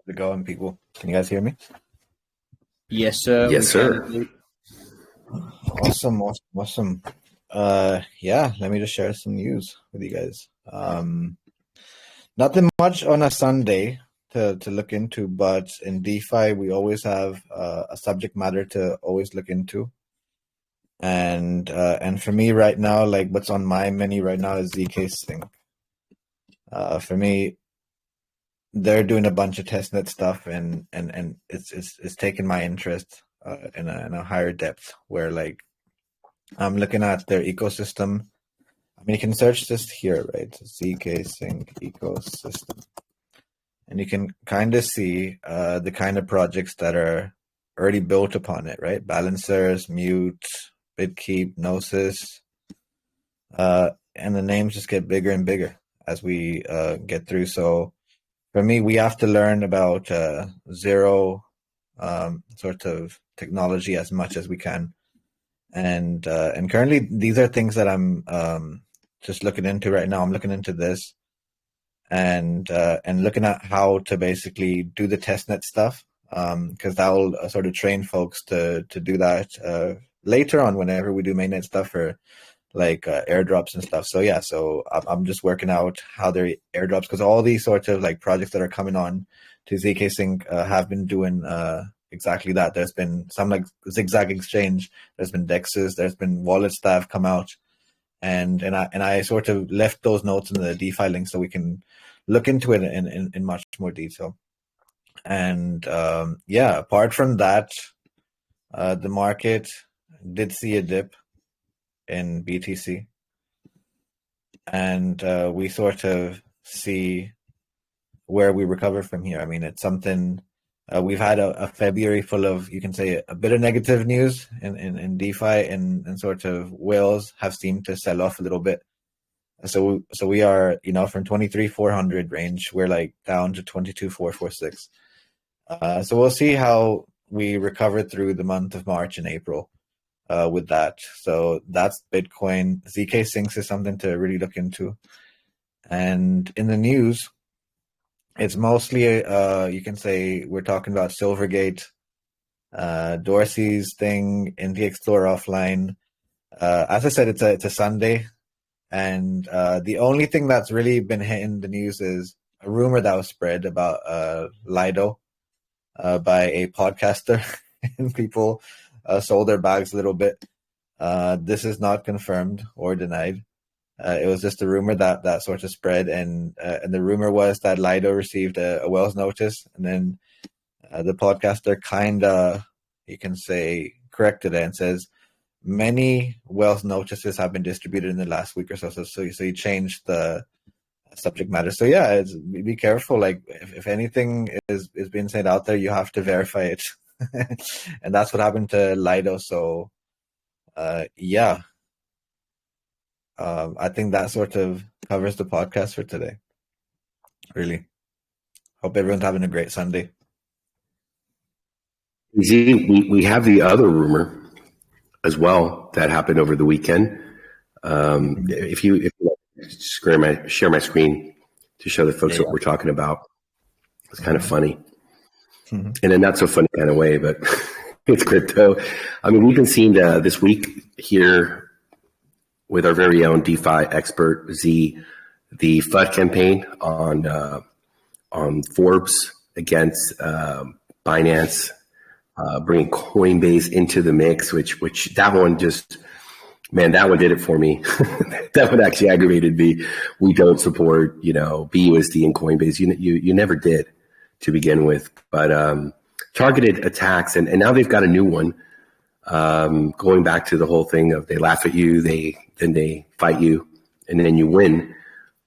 it going, people? Can you guys hear me? Yes, sir. Yes, sir. Awesome. Yeah, let me just share some news with you guys. Nothing much on a Sunday to look into, but in DeFi, we always have a subject matter to always look into. And for me right now, like what's on my menu right now is ZK Sync. For me, they're doing a bunch of testnet stuff, and it's taken my interest in a higher depth. Where like I'm looking at their ecosystem. I mean, you can search this here, right? ZK Sync ecosystem, and you can kind of see the kind of projects that are already built upon it, right? Balancers, Mute, BitKeep, Gnosis, and the names just get bigger and bigger as we get through. So for me, we have to learn about zero sort of technology as much as we can. And currently, these are things that I'm just looking into right now. I'm looking into this and looking at how to basically do the testnet stuff, because that will sort of train folks to do that later on whenever we do mainnet stuff for like airdrops and stuff. So yeah, so I'm just working out how they're airdrops, because all these sorts of like projects that are coming on to ZK Sync have been doing exactly that. There's been some like Zigzag Exchange, there's been DEXs, there's been wallets that have come out, and I sort of left those notes in the DeFi link so we can look into it in much more detail. And yeah, apart from that, the market did see a dip in BTC, and we sort of see where we recover from here. I mean, it's something we've had a February full of, you can say, a bit of negative news in DeFi, and sort of whales have seemed to sell off a little bit. So we are, from 23,400 range, we're like down to 22,446. So we'll see how we recover through the month of March and April with that. So that's Bitcoin. ZK Syncs is something to really look into. And in the news, it's mostly, you can say, we're talking about Silvergate, Dorsey's thing, in the Explorer offline. As I said, it's a Sunday, and the only thing that's really been hitting the news is a rumor that was spread about Lido by a podcaster, and people sold their bags a little bit. This is not confirmed or denied. It was just a rumor that sort of spread, and the rumor was that Lido received a Wells notice, and then the podcaster kind of, you can say, corrected it and says many Wells notices have been distributed in the last week or so. So he changed the subject matter. So yeah, be careful. Like if anything is being said out there, you have to verify it, and that's what happened to Lido. So yeah. I think that sort of covers the podcast for today. Really. Hope everyone's having a great Sunday. We have the other rumor as well that happened over the weekend. If you share my screen to show the folks what we're talking about, it's kind of funny. In a not so funny kind of way, but it's crypto. I mean, we've been seeing this week here with our very own DeFi expert Z, the FUD campaign on Forbes against Binance, bringing Coinbase into the mix, which that one just, man, that one did it for me. That one actually aggravated me. We don't support, BUSD and Coinbase. You never did to begin with, but targeted attacks, and now they've got a new one. Going back to the whole thing of they laugh at you, then they fight you, and then you win.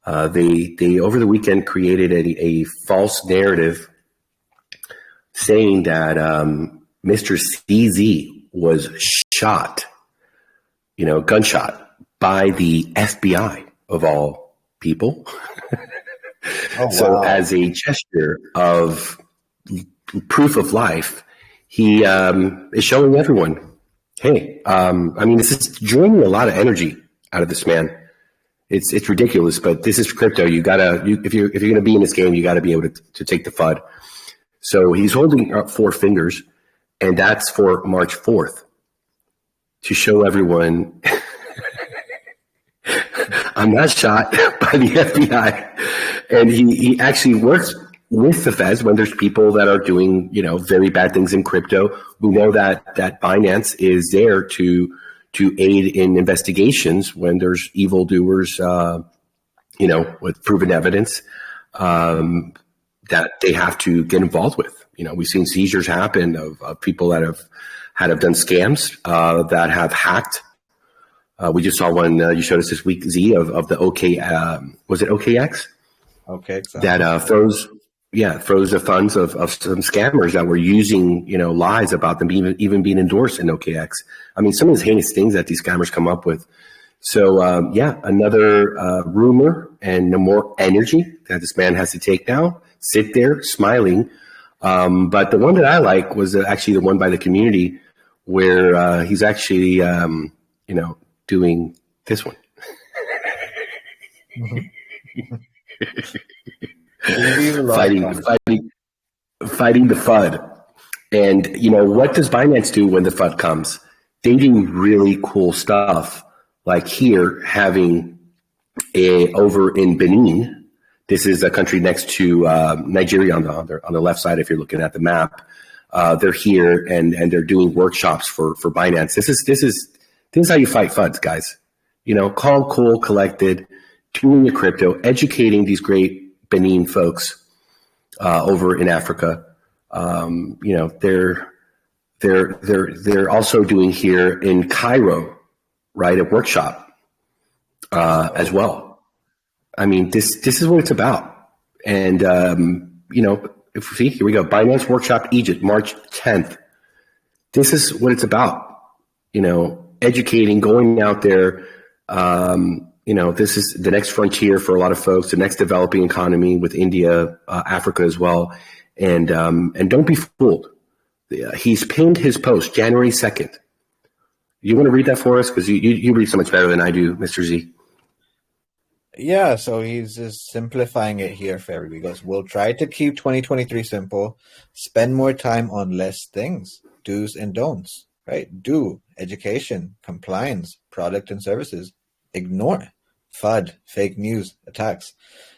They over the weekend created a false narrative saying that Mr. CZ was shot, gunshot by the FBI of all people. Oh, wow. So as a gesture of proof of life, he is showing everyone, hey, this is draining a lot of energy out of this man. It's ridiculous, but this is crypto. If you're going to be in this game, you got to be able to take the FUD. So he's holding up 4 fingers, and that's for March 4th to show everyone I'm not shot by the FBI. And he actually works with the feds when there's people that are doing, very bad things in crypto. We know that Binance is there to aid in investigations when there's evildoers, with proven evidence that they have to get involved with. We've seen seizures happen of people that have done scams, that have hacked. We just saw one you showed us this week, Z, of the OK. Was it OKX? Okay. That throws froze the funds of some scammers that were using, lies about them even being endorsed in OKX. I mean, some of these heinous things that these scammers come up with. So, another rumor and no more energy that this man has to take now. Sit there smiling. But the one that I like was actually the one by the community where he's actually, doing this one. fighting the FUD. And, what does Binance do when the FUD comes? They do really cool stuff. Like here, having over in Benin, this is a country next to Nigeria on the left side. If you're looking at the map, they're here and they're doing workshops for Binance. This is how you fight FUDs, guys. Calm, cool, collected, doing your crypto, educating these great Benin folks over in Africa. They're also doing here in Cairo, right, a workshop as well. I mean, this is what it's about. And, if we see, here we go, Binance Workshop Egypt, March 10th. This is what it's about, educating, going out there. This is the next frontier for a lot of folks, the next developing economy with India, Africa as well. And don't be fooled. He's pinned his post January 2nd. You want to read that for us? Because you read so much better than I do, Mr. Z. Yeah, so he's just simplifying it here for everybody. He goes, we'll try to keep 2023 simple, spend more time on less things, do's and don'ts, right? Do, education, compliance, product and services. Ignore, FUD, fake news, attacks.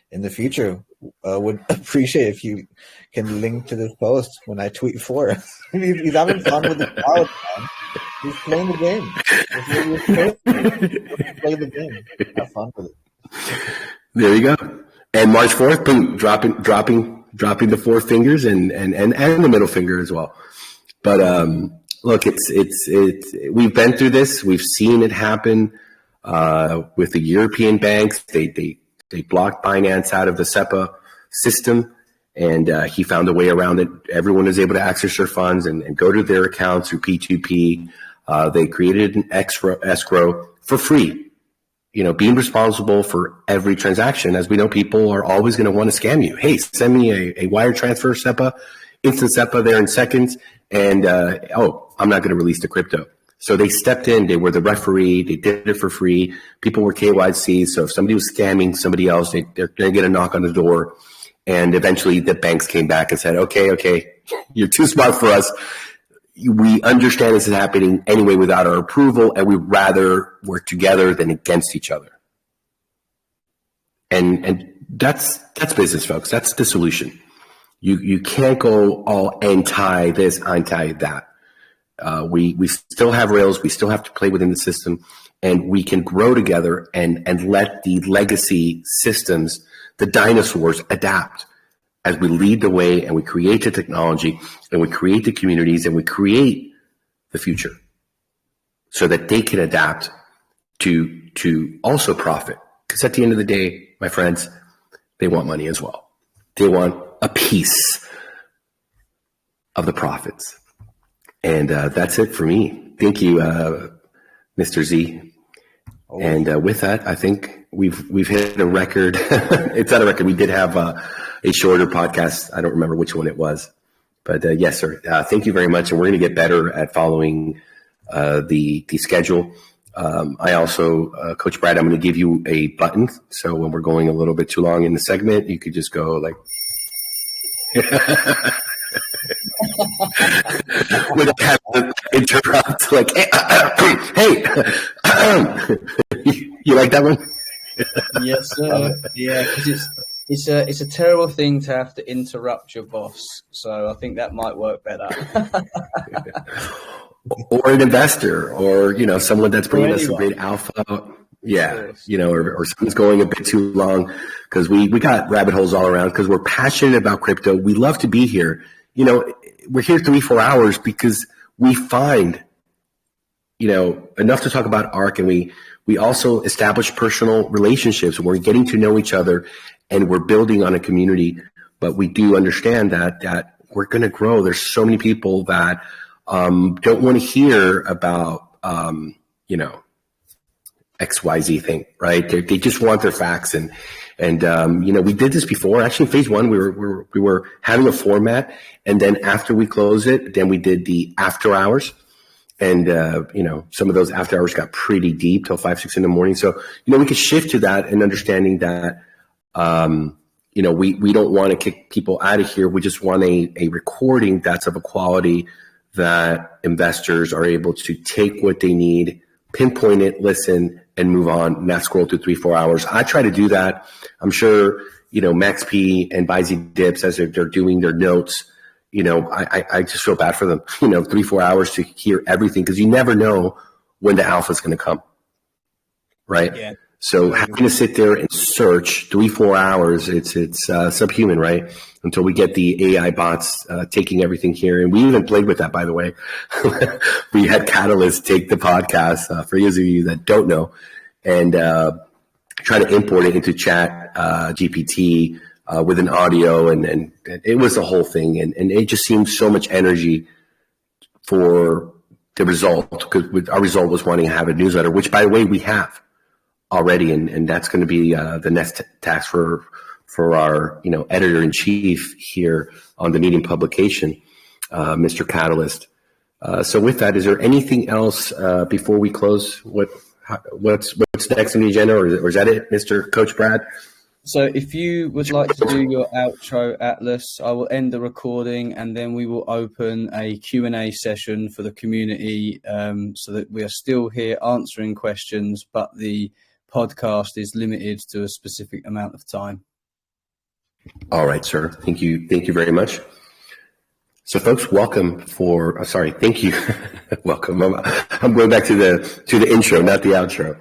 In the future, would appreciate if you can link to this post when I tweet for. He's having fun with the crowd, man. He's playing the game. Play the game. Have fun with it. There you go. And March 4th, boom, dropping the four fingers and the middle finger as well. But look, it's we've been through this. We've seen it happen with the European banks. They blocked Binance out of the SEPA system, and he found a way around it. Everyone is able to access their funds and go to their accounts through P2P. They created an escrow for free. Being responsible for every transaction. As we know, people are always going to want to scam you. Hey, send me a wire transfer SEPA, instant SEPA there in seconds, and I'm not going to release the crypto. So they stepped in. They were the referee. They did it for free. People were KYC. So if somebody was scamming somebody else, they're going to get a knock on the door. And eventually the banks came back and said, okay, you're too smart for us. We understand this is happening anyway without our approval, and we'd rather work together than against each other. And that's business, folks. That's the solution. You can't go all anti this, anti that. We still have rails. We still have to play within the system, and we can grow together and let the legacy systems, the dinosaurs, adapt as we lead the way and we create the technology and we create the communities and we create the future so that they can adapt to also profit. Because at the end of the day, my friends, they want money as well. They want a piece of the profits. And that's it for me. Thank you, Mr. Z. Oh. And with that, I think we've hit a record. It's not a record. We did have a shorter podcast. I don't remember which one it was. But yes, sir. Thank you very much. And we're going to get better at following the schedule. I also, Coach Brad, I'm going to give you a button. So when we're going a little bit too long in the segment, you could just go like... without having to interrupt, like, hey, you like that one? Yes, sir. Yeah, because it's a terrible thing to have to interrupt your boss. So I think that might work better. Or an investor, or someone that's bringing us some great alpha. Yeah, or something's going a bit too long because we got rabbit holes all around because we're passionate about crypto. We love to be here. We're here 3-4 hours because we find, enough to talk about ARK, and we also establish personal relationships. We're getting to know each other, and we're building on a community but we do understand that we're going to grow. There's so many people that don't want to hear about, XYZ thing, right? They just want their facts. And we did this before. Actually, in phase one, we were having a format. And then after we closed it, then we did the after hours. And, some of those after hours got pretty deep till 5, 6 in the morning. So, we could shift to that and understanding that, we don't want to kick people out of here. We just want a recording that's of a quality that investors are able to take what they need, pinpoint it, listen, and move on, not scroll through 3-4 hours. I try to do that. I'm sure, Max P and BuyZ Dips, as they're doing their notes, I just feel bad for them, 3-4 hours to hear everything, because you never know when the alpha is going to come. Right. Yeah. So having to sit there and search 3-4 hours, it's subhuman, right? Until we get the AI bots taking everything here. And we even played with that, by the way. We had Catalyst take the podcast, for those of you that don't know, and try to import it into Chat GPT with an audio. And it was the whole thing. And it just seemed so much energy for the result, because our result was wanting to have a newsletter, which, by the way, we have already, and that's going to be the next task for our editor-in-chief here on the Medium publication, Mr. Catalyst. So with that, is there anything else before we close? What's next on the agenda, or is that it, Mr. Coach Brad? So if you would like to do your outro, Atlas, I will end the recording, and then we will open a Q&A session for the community, so that we are still here answering questions, but the podcast is limited to a specific amount of time. All right, sir. Thank you. Thank you very much. So, folks, thank you. Welcome. I'm going back to the intro, not the outro.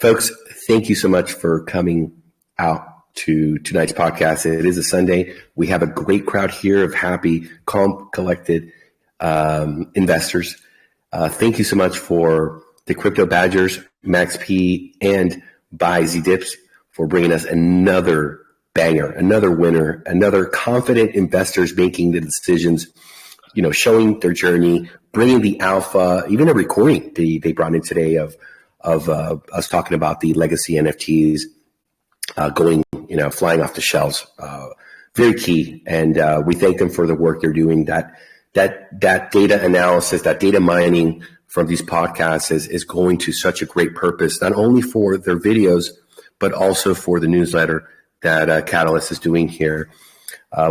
Folks, thank you so much for coming out to tonight's podcast. It is a Sunday. We have a great crowd here of happy, calm, collected investors. Thank you so much for the Crypto Badgers, Max P, and BuyZ Dips for bringing us another banger, another winner, another confident investors making the decisions, showing their journey, bringing the alpha, even a recording they brought in today of us talking about the legacy NFTs going, flying off the shelves. Very key. And we thank them for the work they're doing. That data analysis, that data mining from these podcasts is going to such a great purpose, not only for their videos, but also for the newsletter that Catalyst is doing here.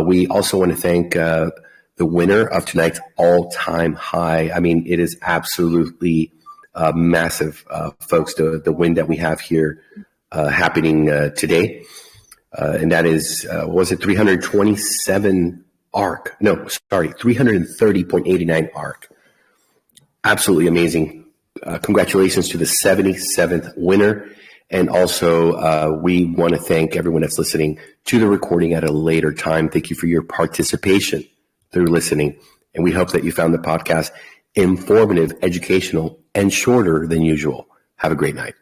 We also want to thank the winner of tonight's all-time high. I mean, it is absolutely massive, folks, the win that we have here happening today. And that is, was it 327 ARK? No, sorry, 330.89 ARK. Absolutely amazing. Congratulations to the 77th winner. And also, we want to thank everyone that's listening to the recording at a later time. Thank you for your participation through listening. And we hope that you found the podcast informative, educational, and shorter than usual. Have a great night.